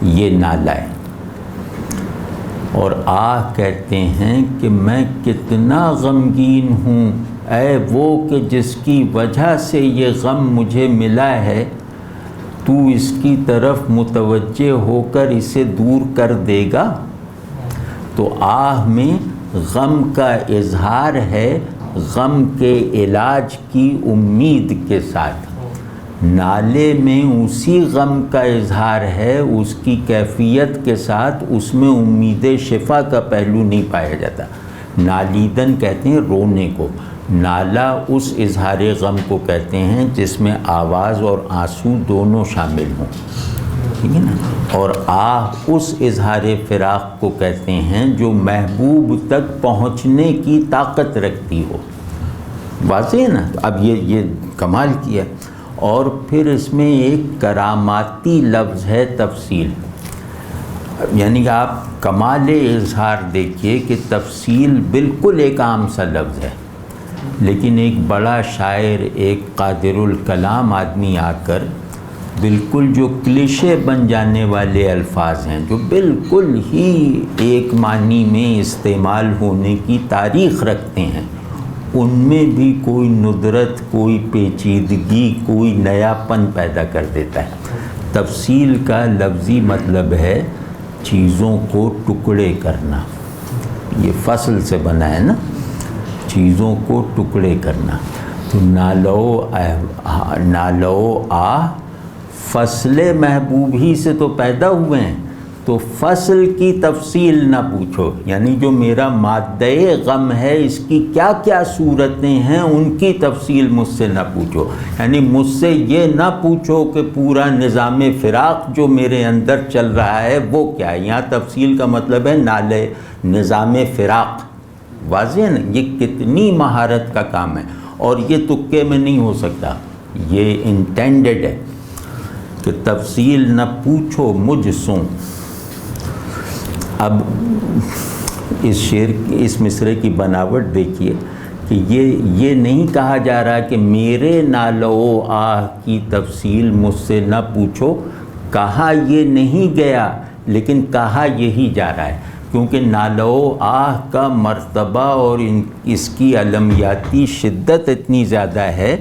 یہ نالہ ہے. اور آہ کہتے ہیں کہ میں کتنا غمگین ہوں، اے وہ کہ جس کی وجہ سے یہ غم مجھے ملا ہے، تو اس کی طرف متوجہ ہو کر اسے دور کر دے گا. تو آہ میں غم کا اظہار ہے، غم کے علاج کی امید کے ساتھ. نالے میں اسی غم کا اظہار ہے، اس کی کیفیت کے ساتھ، اس میں امید شفا کا پہلو نہیں پایا جاتا. نالیدن کہتے ہیں رونے کو، نالہ اس اظہار غم کو کہتے ہیں جس میں آواز اور آنسو دونوں شامل ہوں. ٹھیک ہے نا. اور آہ اس اظہار فراق کو کہتے ہیں جو محبوب تک پہنچنے کی طاقت رکھتی ہو. واضح ہے نا. اب یہ کمال کیا. اور پھر اس میں ایک کراماتی لفظ ہے تفصیل، یعنی کہ آپ کمال اظہار دیکھیے کہ تفصیل بالکل ایک عام سا لفظ ہے، لیکن ایک بڑا شاعر، ایک قادر الکلام آدمی آ کر بالکل جو کلیشے بن جانے والے الفاظ ہیں، جو بالکل ہی ایک معنی میں استعمال ہونے کی تاریخ رکھتے ہیں، ان میں بھی کوئی ندرت، کوئی پیچیدگی، کوئی نیا پن پیدا کر دیتا ہے. تفصیل کا لفظی مطلب ہے چیزوں کو ٹکڑے کرنا. یہ فصل سے بنا ہے نا، چیزوں کو ٹکڑے کرنا. تو نالو آہ فصل محبوب ہی سے تو پیدا ہوئے ہیں، تو فصل کی تفصیل نہ پوچھو، یعنی جو میرا مادہ غم ہے اس کی کیا کیا صورتیں ہیں ان کی تفصیل مجھ سے نہ پوچھو. یعنی مجھ سے یہ نہ پوچھو کہ پورا نظام فراق جو میرے اندر چل رہا ہے وہ کیا ہے. یہاں تفصیل کا مطلب ہے نالے نظام فراق. واضح ہے نا. یہ کتنی مہارت کا کام ہے، اور یہ تکے میں نہیں ہو سکتا، یہ انٹینڈڈ ہے کہ تفصیل نہ پوچھو مجھ سوں. اب اس شعر کی، اس مصرعے کی بناوٹ دیکھیے کہ یہ نہیں کہا جا رہا کہ میرے نالو آہ کی تفصیل مجھ سے نہ پوچھو، کہا یہ نہیں گیا لیکن کہا یہی جا رہا ہے، کیونکہ نالو آہ کا مرتبہ اور اس کی علمیاتی شدت اتنی زیادہ ہے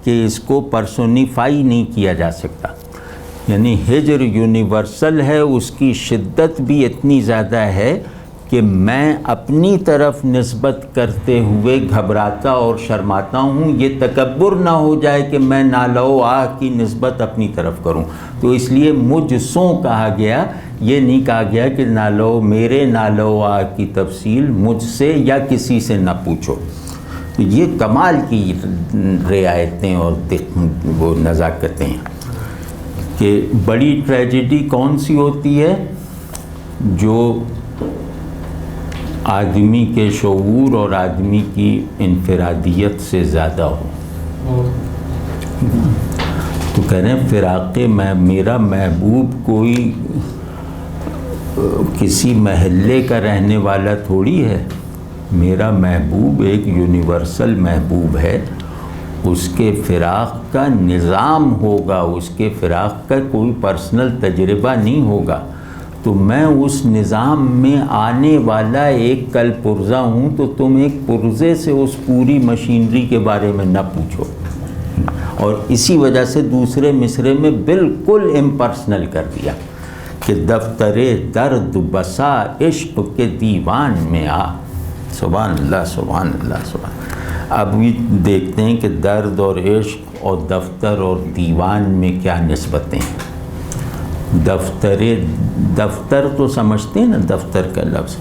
کہ اس کو پرسونیفائی نہیں کیا جا سکتا. یعنی ہجر یونیورسل ہے، اس کی شدت بھی اتنی زیادہ ہے کہ میں اپنی طرف نسبت کرتے ہوئے گھبراتا اور شرماتا ہوں. یہ تکبر نہ ہو جائے کہ میں نالو آہ کی نسبت اپنی طرف کروں، تو اس لیے مجھ سوں کہا گیا، یہ نہیں کہا گیا کہ میرے نالو آہ کی تفصیل مجھ سے یا کسی سے نہ پوچھو. تو یہ کمال کی رعایتیں اور وہ نزاکتیں ہیں کہ بڑی ٹریجڈی کون سی ہوتی ہے؟ جو آدمی کے شعور اور آدمی کی انفرادیت سے زیادہ ہو. تو کہہ رہے ہیں فراق میرا محبوب کوئی کسی محلے کا رہنے والا تھوڑی ہے، میرا محبوب ایک یونیورسل محبوب ہے. اس کے فراق کا نظام ہوگا، اس کے فراق کا کوئی پرسنل تجربہ نہیں ہوگا. تو میں اس نظام میں آنے والا ایک کل پرزہ ہوں، تو تم ایک پرزے سے اس پوری مشینری کے بارے میں نہ پوچھو. اور اسی وجہ سے دوسرے مصرے میں بالکل امپرسنل کر دیا کہ دفتر درد بسا عشق کے دیوان میں آ. سبحان اللہ سبحان اللہ سبحان. اب بھی دیکھتے ہیں کہ درد اور عشق اور دفتر اور دیوان میں کیا نسبتیں ہیں. دفتر تو سمجھتے ہیں نا، دفتر کا لفظ،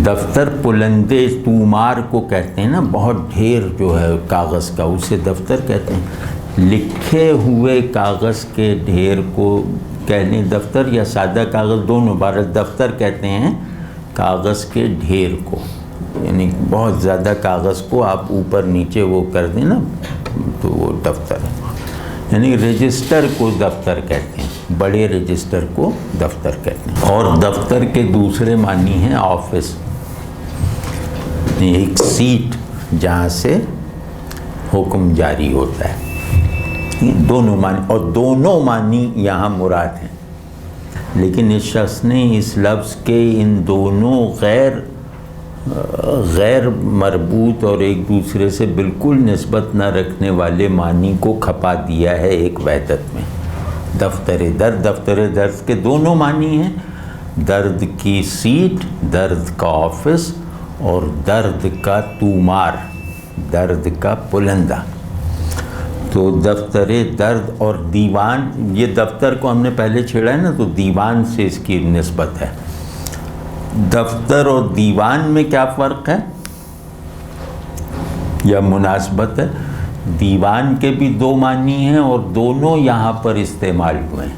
دفتر پلندے تومار کو کہتے ہیں نا، بہت ڈھیر جو ہے کاغذ کا، اسے دفتر کہتے ہیں. لکھے ہوئے کاغذ کے ڈھیر کو کہہ لیں دفتر، یا سادہ کاغذ، دونوں بارہ دفتر کہتے ہیں کاغذ کے ڈھیر کو. یعنی بہت زیادہ کاغذ کو آپ اوپر نیچے وہ کر دیں نا، تو وہ دفتر ہے. یعنی رجسٹر کو دفتر کہتے ہیں، بڑے رجسٹر کو دفتر کہتے ہیں. اور دفتر کے دوسرے معنی ہیں آفس، ایک سیٹ جہاں سے حکم جاری ہوتا ہے. دونوں معنی، اور دونوں معنی یہاں مراد ہیں. لیکن اس شخص نے اس لفظ کے ان دونوں غیر مربوط اور ایک دوسرے سے بالکل نسبت نہ رکھنے والے معنی کو کھپا دیا ہے ایک وحدت میں. دفتر درد کے دونوں معنی ہیں، درد کی سیٹ، درد کا آفس، اور درد کا تومار، درد کا پلندہ. تو دفتر درد اور دیوان، یہ دفتر کو ہم نے پہلے چھیڑا ہے نا، تو دیوان سے اس کی نسبت ہے. دفتر اور دیوان میں کیا فرق ہے یا مناسبت ہے؟ دیوان کے بھی دو معنی ہیں اور دونوں یہاں پر استعمال ہوئے ہیں.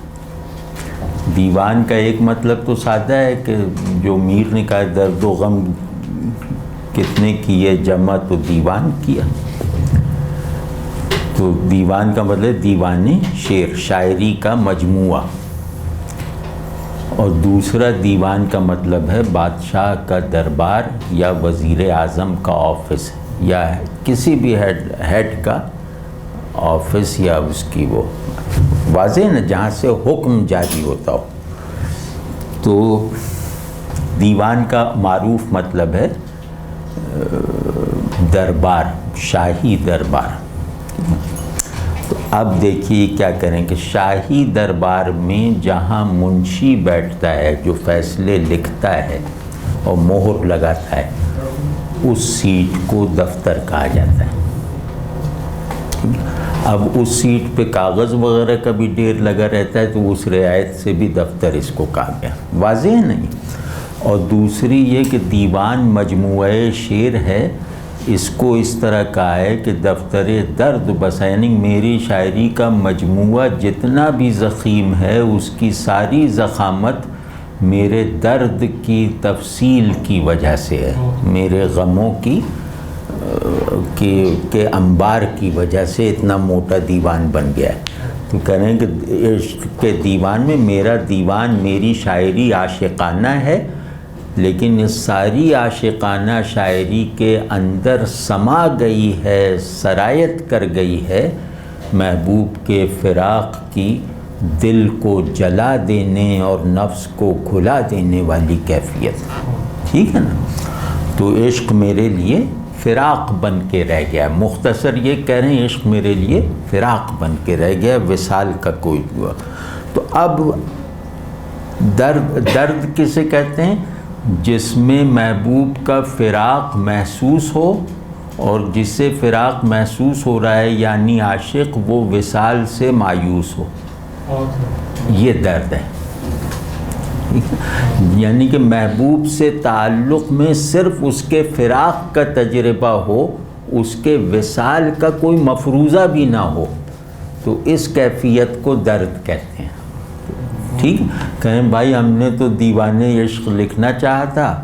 دیوان کا ایک مطلب تو سادہ ہے کہ جو میر نے کہا درد و غم کتنے کیے جمع تو دیوان کیا. تو دیوان کا مطلب دیوان شعر، شاعری کا مجموعہ. اور دوسرا دیوان کا مطلب ہے بادشاہ کا دربار یا وزیر اعظم کا آفس، یا کسی بھی ہیڈ کا آفس، یا اس کی وہ واضح نا جہاں سے حکم جاری ہوتا ہو. تو دیوان کا معروف مطلب ہے دربار، شاہی دربار. تو اب دیکھیے کیا کریں کہ شاہی دربار میں جہاں منشی بیٹھتا ہے، جو فیصلے لکھتا ہے اور مہر لگاتا ہے، اس سیٹ کو دفتر کہا جاتا ہے. اب اس سیٹ پہ کاغذ وغیرہ کا بھی ڈھیر لگا رہتا ہے، تو اس رعایت سے بھی دفتر اس کو کہا گیا. واضح ہے نہیں؟ اور دوسری یہ کہ دیوان مجموعہ شعر ہے، اس کو اس طرح کہا ہے کہ دفتر درد بسا، یعنی میری شاعری کا مجموعہ جتنا بھی ضخیم ہے، اس کی ساری ضخامت میرے درد کی تفصیل کی وجہ سے ہے، میرے غموں کے انبار کی وجہ سے اتنا موٹا دیوان بن گیا ہے. تو کہہ رہے ہیں کہ عشق کے دیوان میں میرا دیوان، میری شاعری عاشقانہ ہے، لیکن اس ساری عاشقانہ شاعری کے اندر سما گئی ہے، سرایت کر گئی ہے محبوب کے فراق کی دل کو جلا دینے اور نفس کو کھلا دینے والی کیفیت، ٹھیک ہے نا؟ تو عشق میرے لیے فراق بن کے رہ گیا، مختصر یہ کہہ رہے ہیں عشق میرے لیے فراق بن کے رہ گیا، وصال کا کوئی ہوا۔ تو اب درد کسے کہتے ہیں؟ جس میں محبوب کا فراق محسوس ہو، اور جس سے فراق محسوس ہو رہا ہے یعنی عاشق، وہ وصال سے مایوس ہو، یہ درد ہے۔ یعنی کہ محبوب سے تعلق میں صرف اس کے فراق کا تجربہ ہو، اس کے وصال کا کوئی مفروضہ بھی نہ ہو، تو اس کیفیت کو درد کہتے ہیں، ٹھیک؟ کہیں بھائی ہم نے تو دیوانے عشق لکھنا چاہا تھا،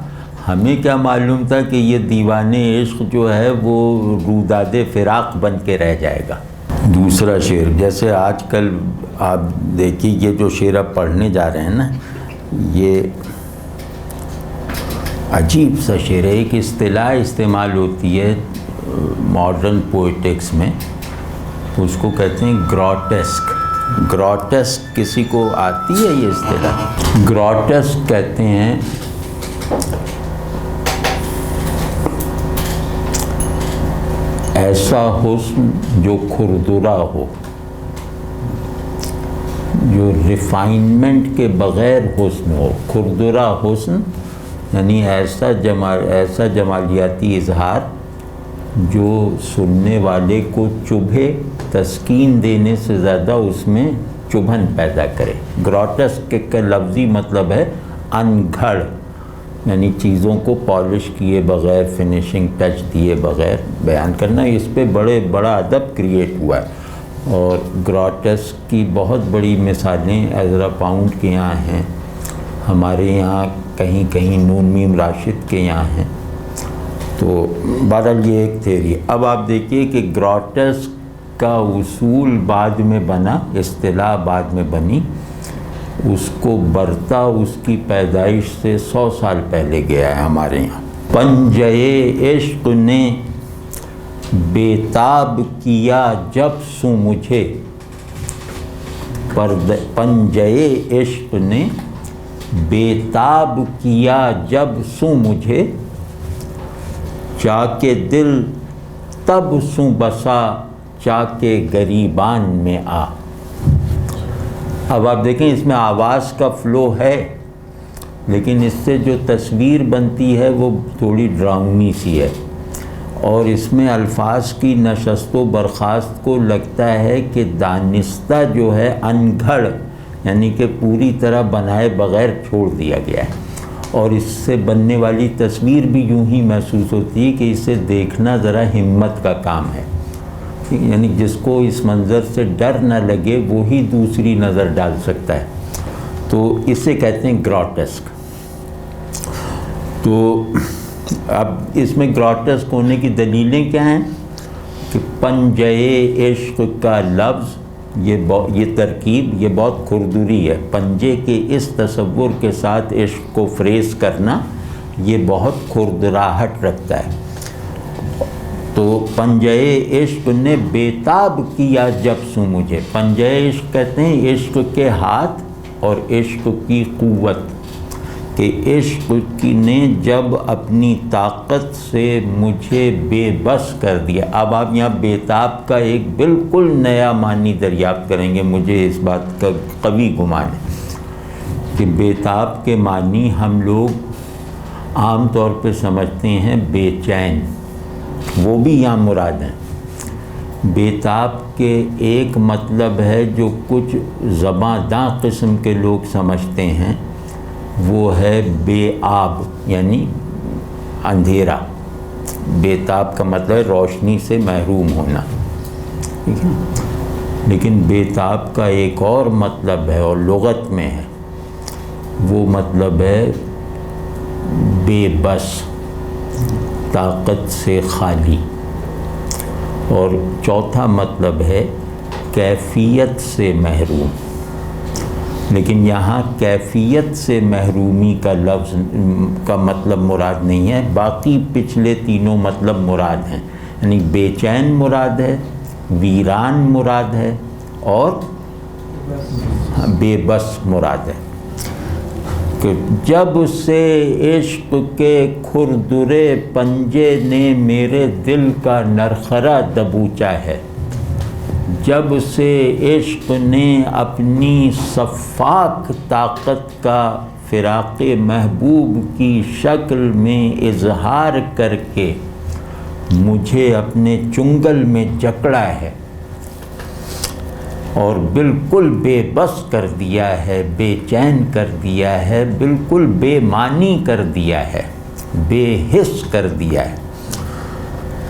ہمیں کیا معلوم تھا کہ یہ دیوانے عشق جو ہے وہ روداد فراق بن کے رہ جائے گا۔ دوسرا شعر، جیسے آج کل آپ دیکھیے یہ جو شعر آپ پڑھنے جا رہے ہیں نا، یہ عجیب سا شعر ہے، ایک اصطلاح استعمال ہوتی ہے ماڈرن پوئٹکس میں، اس کو کہتے ہیں گروٹیسک۔ گروٹیسک کسی کو آتی ہے یہ اصطلاح؟ گروٹیسک کہتے ہیں ایسا حسن جو کھردرا ہو، جو ریفائنمنٹ کے بغیر حسن ہو۔ کھردرا حسن یعنی ایسا جمالیاتی اظہار جو سننے والے کو چبھے، تسکین دینے سے زیادہ اس میں چبھن پیدا کرے۔ گروٹسک کا لفظی مطلب ہے انگھڑ، یعنی چیزوں کو پالش کیے بغیر، فنیشنگ ٹچ دیے بغیر بیان کرنا۔ اس پہ بڑا ادب کریٹ ہوا ہے، اور گروٹسک کی بہت بڑی مثالیں عزرا پاؤنڈ کے یہاں ہیں، ہمارے یہاں کہیں کہیں نون میم راشد کے یہاں ہیں۔ تو بہرحال یہ ایک تھیوری۔ اب آپ دیکھیے کہ گروٹسک کا اصول بعد میں بنا، اصطلاح بعد میں بنی، اس کو برتا اس کی پیدائش سے 100 سال پہلے گیا ہے ہمارے یہاں۔ پنجے عشق نے بےتاب کیا جب سو مجھے، پنجے عشق نے بےتاب کیا جب سو مجھے، چاکے دل تب سو بسا چاکے گریبان میں آ۔ اب آپ دیکھیں اس میں آواز کا فلو ہے، لیکن اس سے جو تصویر بنتی ہے وہ تھوڑی ڈراؤنی سی ہے، اور اس میں الفاظ کی نشست و برخاست کو لگتا ہے کہ دانستہ جو ہے انگھڑ، یعنی کہ پوری طرح بنائے بغیر چھوڑ دیا گیا ہے، اور اس سے بننے والی تصویر بھی یوں ہی محسوس ہوتی ہے کہ اسے دیکھنا ذرا ہمت کا کام ہے، یعنی جس کو اس منظر سے ڈر نہ لگے وہی دوسری نظر ڈال سکتا ہے، تو اسے کہتے ہیں گروٹسک۔ تو اب اس میں گروٹسک ہونے کی دلیلیں کیا ہیں کہ پنجے عشق کا لفظ، یہ ترکیب یہ بہت کھردری ہے، پنجے کے اس تصور کے ساتھ عشق کو فریز کرنا یہ بہت کھردراہٹ رکھتا ہے۔ تو پنجے عشق نے بےتاب کیا جب سو مجھے، پنجے عشق کہتے ہیں عشق کے ہاتھ اور عشق کی قوت، کہ عشق کی نے جب اپنی طاقت سے مجھے بے بس کر دیا۔ اب آپ یہاں بےتاب کا ایک بالکل نیا معنی دریافت کریں گے، مجھے اس بات کا قوی گمان ہے کہ بےتاب کے معنی ہم لوگ عام طور پہ سمجھتے ہیں بے چین، وہ بھی یہاں مراد ہیں۔ بےتاب کے ایک مطلب ہے جو کچھ زباں داں قسم کے لوگ سمجھتے ہیں، وہ ہے بے آب یعنی اندھیرا۔ بےتاب کا مطلب ہے روشنی سے محروم ہونا، ٹھیک ہے؟ لیکن بےتاب کا ایک اور مطلب ہے اور لغت میں ہے، وہ مطلب ہے بے بس، طاقت سے خالی، اور چوتھا مطلب ہے کیفیت سے محروم۔ لیکن یہاں کیفیت سے محرومی کا لفظ کا مطلب مراد نہیں ہے، باقی پچھلے تینوں مطلب مراد ہیں، یعنی بے چین مراد ہے، ویران مراد ہے اور بے بس مراد ہے۔ کہ جب سے عشق کے کھردرے پنجے نے میرے دل کا نرخرا دبوچا ہے، جب سے عشق نے اپنی صفاک طاقت کا فراق محبوب کی شکل میں اظہار کر کے مجھے اپنے چنگل میں جکڑا ہے اور بالکل بے بس کر دیا ہے، بے چین کر دیا ہے، بالکل بے معنی کر دیا ہے، بے حس کر دیا ہے،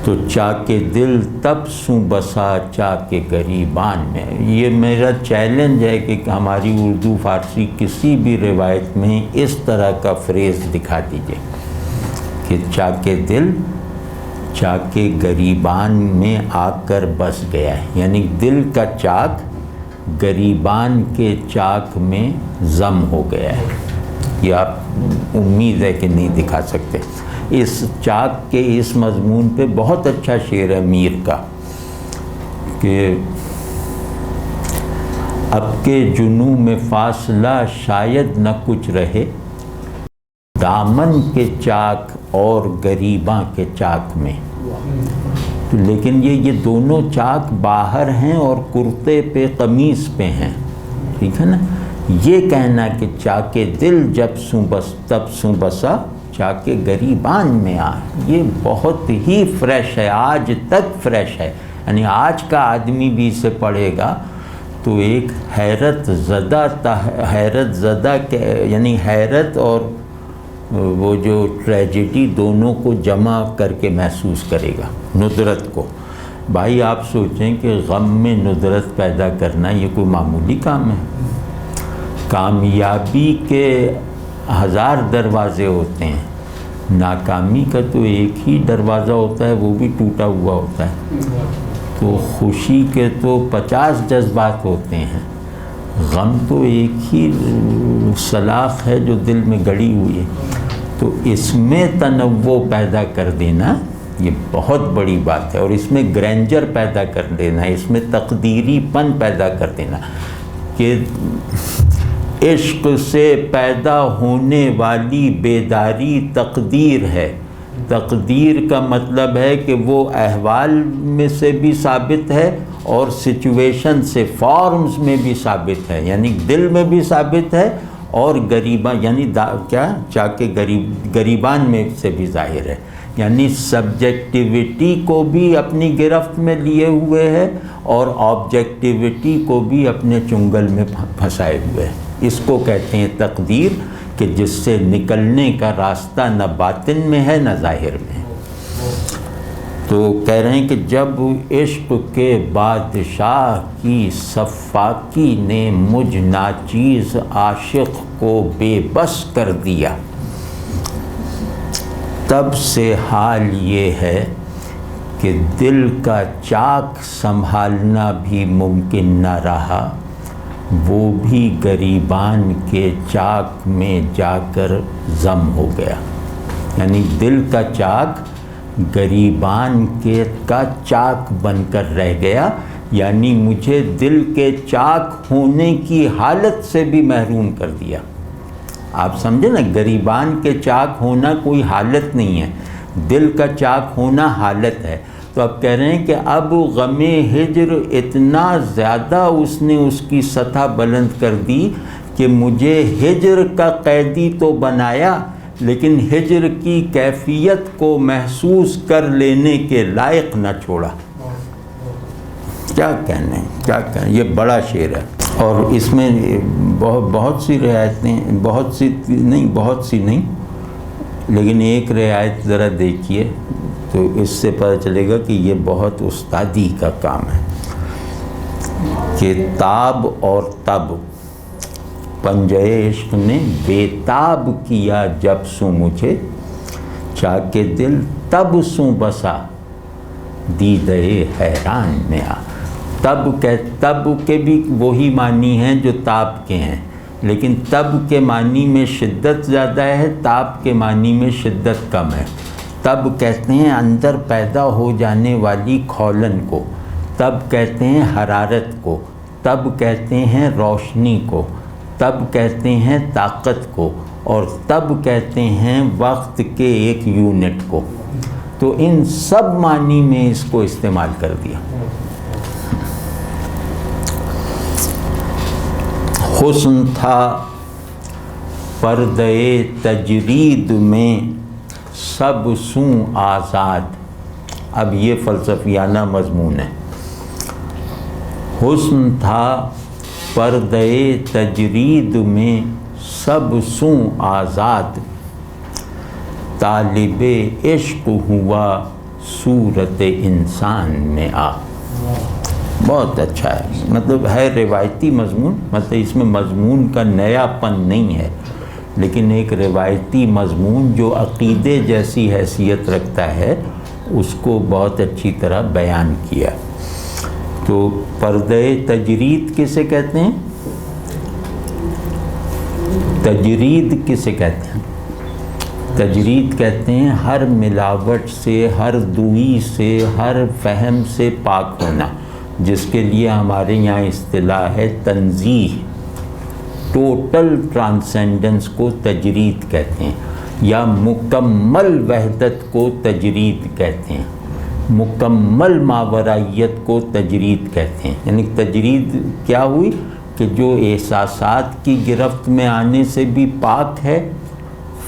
تو چاک دل تب سوں بسا چاک گریبان میں۔ یہ میرا چیلنج ہے کہ ہماری اردو فارسی کسی بھی روایت میں اس طرح کا فریز دکھا دیجئے کہ چاک دل چاک گریبان میں آ کر بس گیا ہے، یعنی دل کا چاک گریبان کے چاک میں ضم ہو گیا ہے۔ یہ آپ امید ہے کہ نہیں دکھا سکتے۔ اس چاک کے اس مضمون پہ بہت اچھا شعر ہے میر کا کہ اب کے جنوں میں فاصلہ شاید نہ کچھ رہے، دامن کے چاک اور گریباں کے چاک میں۔ لیکن یہ دونوں چاک باہر ہیں اور کرتے پہ قمیص پہ ہیں، ٹھیک ہے نا۔ یہ کہنا کہ چاک دل جب سوں بس تب سوں بسا چاک گریبان میں آ، یہ بہت ہی فریش ہے، آج تک فریش ہے، یعنی آج کا آدمی بھی اسے پڑھے گا تو ایک حیرت زدہ یعنی حیرت اور وہ جو ٹریجڈی دونوں کو جمع کر کے محسوس کرے گا، ندرت کو۔ بھائی آپ سوچیں کہ غم میں ندرت پیدا کرنا یہ کوئی معمولی کام ہے؟ کامیابی کے 1000 دروازے ہوتے ہیں، ناکامی کا تو ایک ہی دروازہ ہوتا ہے، وہ بھی ٹوٹا ہوا ہوتا ہے۔ تو خوشی کے تو 50 جذبات ہوتے ہیں، غم تو ایک ہی سلاخ ہے جو دل میں گڑی ہوئی ہے۔ تو اس میں تنوع پیدا کر دینا یہ بہت بڑی بات ہے، اور اس میں گرینجر پیدا کر دینا، اس میں تقدیری پن پیدا کر دینا کہ عشق سے پیدا ہونے والی بیداری تقدیر ہے۔ تقدیر کا مطلب ہے کہ وہ احوال میں سے بھی ثابت ہے اور سچویشن سے، فارمز میں بھی ثابت ہے، یعنی دل میں بھی ثابت ہے اور گریباں یعنی چاکے گریبان میں سے بھی ظاہر ہے، یعنی سبجیکٹیوٹی کو بھی اپنی گرفت میں لیے ہوئے ہے اور آبجیکٹیوٹی کو بھی اپنے چنگل میں پھنسائے ہوئے ہے۔ اس کو کہتے ہیں تقدیر، کہ جس سے نکلنے کا راستہ نہ باطن میں ہے نہ ظاہر میں ہے۔ تو کہہ رہے ہیں کہ جب عشق کے بادشاہ کی صفاکی نے مجھ ناچیز عاشق کو بے بس کر دیا، تب سے حال یہ ہے کہ دل کا چاک سنبھالنا بھی ممکن نہ رہا، وہ بھی گریبان کے چاک میں جا کر ضم ہو گیا۔ یعنی دل کا چاک گریبان کا چاک بن کر رہ گیا، یعنی مجھے دل کے چاک ہونے کی حالت سے بھی محروم کر دیا۔ آپ سمجھے نا، گریبان کے چاک ہونا کوئی حالت نہیں ہے، دل کا چاک ہونا حالت ہے۔ تو اب کہہ رہے ہیں کہ اب غم ہجر اتنا زیادہ اس نے اس کی سطح بلند کر دی کہ مجھے ہجر کا قیدی تو بنایا، لیکن ہجر کی کیفیت کو محسوس کر لینے کے لائق نہ چھوڑا۔ کیا کہنے، کیا کہنے، یہ بڑا شعر ہے۔ اور اس میں بہت سی رعایتیں، بہت سی نہیں، لیکن ایک رعایت ذرا دیکھیے تو اس سے پتہ چلے گا کہ یہ بہت استادی کا کام ہے کہ تاب اور تب پنجے عشق نے بے تاب کیا جب سوں مجھے، چاکے دل تب سوں بسا دیدے حیران میں آ۔ تب کے بھی وہی معنی ہیں جو تاب کے ہیں، لیکن تب کے معنی میں شدت زیادہ ہے، تاب کے معنی میں شدت کم ہے۔ تب کہتے ہیں اندر پیدا ہو جانے والی کھولن کو، تب کہتے ہیں حرارت کو، تب کہتے ہیں روشنی کو، تب کہتے ہیں طاقت کو، اور تب کہتے ہیں وقت کے ایک یونٹ کو۔ تو ان سب معنی میں اس کو استعمال کر دیا۔ حسن تھا پردے تجرید میں سب سوں آزاد۔ اب یہ فلسفیانہ مضمون ہے۔ حسن تھا پردے تجرید میں سب سوں آزاد، طالب عشق ہوا صورت انسان میں آ۔ بہت اچھا ہے، مطلب ہے روایتی مضمون، مطلب اس میں مضمون کا نیا پن نہیں ہے، لیکن ایک روایتی مضمون جو عقیدے جیسی حیثیت رکھتا ہے اس کو بہت اچھی طرح بیان کیا۔ تو پردے تجرید کسے کہتے ہیں؟ تجرید کسے کہتے ہیں؟ تجرید کہتے ہیں ہر ملاوٹ سے، ہر دوئی سے، ہر فہم سے پاک ہونا، جس کے لیے ہمارے یہاں اصطلاح ہے تنزیہ۔ ٹوٹل ٹرانسینڈنس کو تجرید کہتے ہیں، یا مکمل وحدت کو تجرید کہتے ہیں، مکمل ماورائیت کو تجرید کہتے ہیں۔ یعنی تجرید کیا ہوئی کہ جو احساسات کی گرفت میں آنے سے بھی پاک ہے،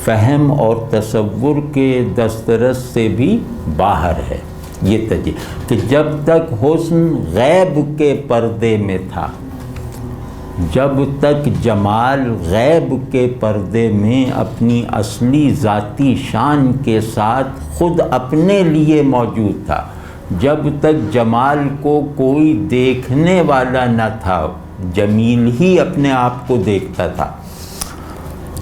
فہم اور تصور کے دسترس سے بھی باہر ہے۔ یہ تجرید کہ جب تک حسن غیب کے پردے میں تھا، جب تک جمال غیب کے پردے میں اپنی اصلی ذاتی شان کے ساتھ خود اپنے لیے موجود تھا، جب تک جمال کو کوئی دیکھنے والا نہ تھا، جمیل ہی اپنے آپ کو دیکھتا تھا،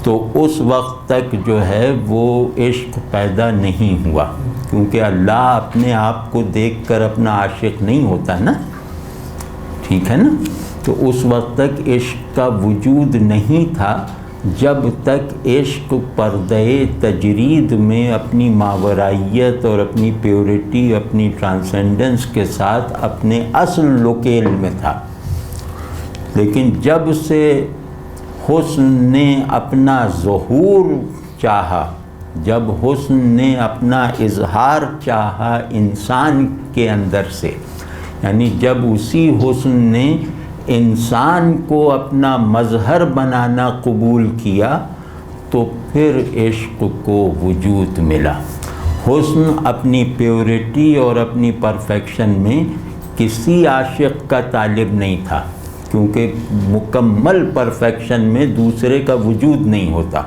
تو اس وقت تک جو ہے وہ عشق پیدا نہیں ہوا، کیونکہ اللہ اپنے آپ کو دیکھ کر اپنا عاشق نہیں ہوتا نا، ٹھیک ہے نا؟ تو اس وقت تک عشق کا وجود نہیں تھا، جب تک عشق پردے تجرید میں اپنی ماورائیت اور اپنی پیورٹی، اپنی ٹرانسینڈنس کے ساتھ اپنے اصل لوکیل میں تھا۔ لیکن جب سے حسن نے اپنا ظہور چاہا، جب حسن نے اپنا اظہار چاہا انسان کے اندر سے، یعنی جب اسی حسن نے انسان کو اپنا مظہر بنانا قبول کیا، تو پھر عشق کو وجود ملا۔ حسن اپنی پیورٹی اور اپنی پرفیکشن میں کسی عاشق کا طالب نہیں تھا، کیونکہ مکمل پرفیکشن میں دوسرے کا وجود نہیں ہوتا۔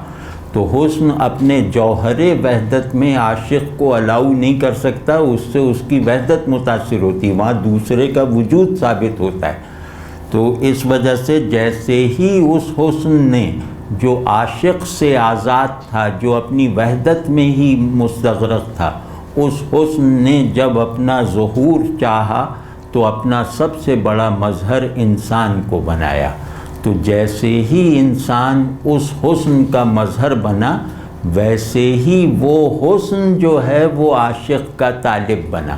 تو حسن اپنے جوہر وحدت میں عاشق کو الاؤ نہیں کر سکتا، اس سے اس کی وحدت متاثر ہوتی، وہاں دوسرے کا وجود ثابت ہوتا ہے۔ تو اس وجہ سے جیسے ہی اس حسن نے جو عاشق سے آزاد تھا، جو اپنی وحدت میں ہی مستغرق تھا، اس حسن نے جب اپنا ظہور چاہا تو اپنا سب سے بڑا مظہر انسان کو بنایا۔ تو جیسے ہی انسان اس حسن کا مظہر بنا، ویسے ہی وہ حسن جو ہے وہ عاشق کا طالب بنا،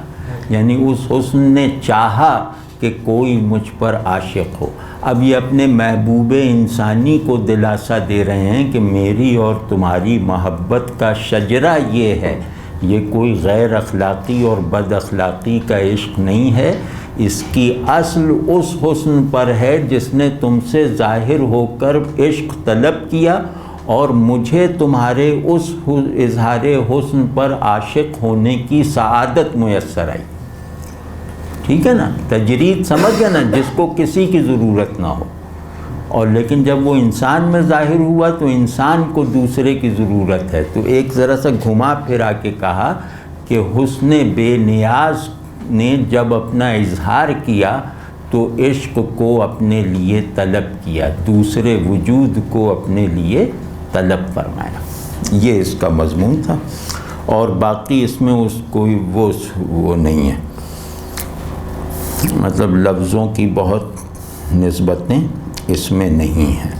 یعنی اس حسن نے چاہا کہ کوئی مجھ پر عاشق ہو۔ اب یہ اپنے محبوب انسانی کو دلاسا دے رہے ہیں کہ میری اور تمہاری محبت کا شجرہ یہ ہے، یہ کوئی غیر اخلاقی اور بد اخلاقی کا عشق نہیں ہے، اس کی اصل اس حسن پر ہے جس نے تم سے ظاہر ہو کر عشق طلب کیا، اور مجھے تمہارے اس اظہار حسن پر عاشق ہونے کی سعادت میسر آئی۔ ٹھیک ہے نا؟ تجرید سمجھ گیا نا، جس کو کسی کی ضرورت نہ ہو، اور لیکن جب وہ انسان میں ظاہر ہوا تو انسان کو دوسرے کی ضرورت ہے۔ تو ایک ذرا سا گھما پھرا کے کہا کہ حسن بے نیاز نے جب اپنا اظہار کیا تو عشق کو اپنے لیے طلب کیا، دوسرے وجود کو اپنے لیے طلب فرمایا۔ یہ اس کا مضمون تھا، اور باقی اس میں اس کوئی وہ نہیں ہے، مطلب لفظوں کی بہت نسبتیں اس میں نہیں ہیں۔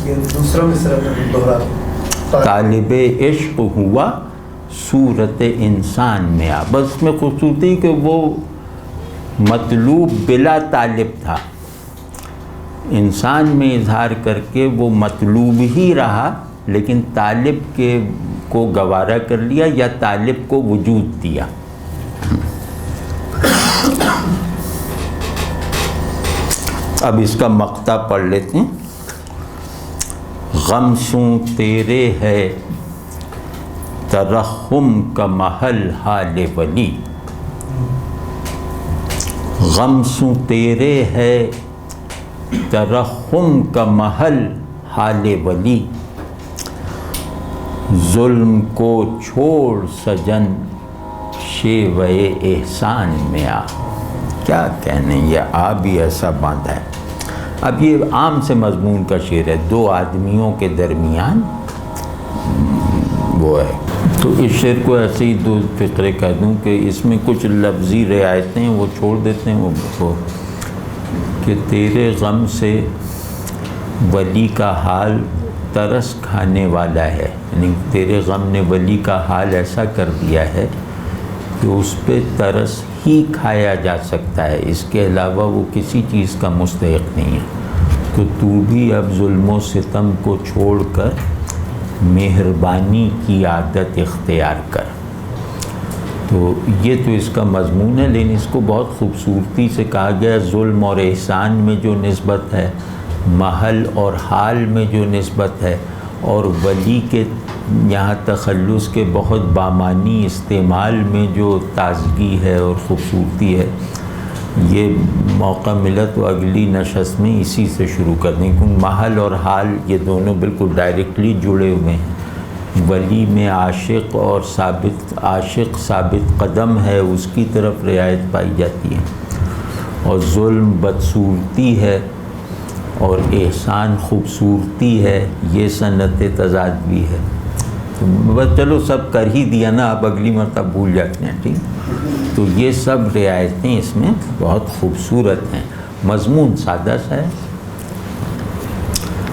یہ دوسرا مصرع دوہرا طالب عشق ہوا صورت انسان میں آ. بس میں خوبصورتی کہ وہ مطلوب بلا طالب تھا، انسان میں اظہار کر کے وہ مطلوب ہی رہا، لیکن طالب کے کو گوارا کر لیا یا طالب کو وجود دیا. اب اس کا مقطع پڑھ لیتے ہیں. غم سوں تیرے ہے ترحم کا محل حال ولی، غم سوں تیرے ہے ترحم کا محل حال ولی، ظلم کو چھوڑ سجن شیوے احسان میں آ. کیا کہنے، یہ آ بھی ایسا باندھا ہے. اب یہ عام سے مضمون کا شعر ہے، دو آدمیوں کے درمیان وہ ہے. تو اس شعر کو ایسے ہی دو فقرے کہہ دوں کہ اس میں کچھ لفظی رعایتیں وہ چھوڑ دیتے ہیں وہ کہ تیرے غم سے ولی کا حال ترس کھانے والا ہے، یعنی تیرے غم نے ولی کا حال ایسا کر دیا ہے کہ اس پہ ترس ہی کھایا جا سکتا ہے، اس کے علاوہ وہ کسی چیز کا مستحق نہیں ہے. تو بھی اب ظلم و ستم کو چھوڑ کر مہربانی کی عادت اختیار کر. تو یہ تو اس کا مضمون ہے، لیکن اس کو بہت خوبصورتی سے کہا گیا. ظلم اور احسان میں جو نسبت ہے، محل اور حال میں جو نسبت ہے، اور ولی کے یہاں تخلص کے بہت بامانی استعمال میں جو تازگی ہے اور خوبصورتی ہے، یہ موقع ملا تو اگلی نشست میں اسی سے شروع کر دیں، کیونکہ محل اور حال یہ دونوں بالکل ڈائریکٹلی جڑے ہوئے ہیں. ولی میں عاشق اور ثابت قدم ہے، اس کی طرف رعایت پائی جاتی ہے، اور ظلم بدصورتی ہے اور احسان خوبصورتی ہے، یہ صنعت تضاد بھی ہے. بس چلو سب کر ہی دیا نا، اب اگلی مرتبہ بھول جاتے ہیں. ٹھیک، تو یہ سب رعایتیں اس میں بہت خوبصورت ہیں. مضمون سادہ سا ہے.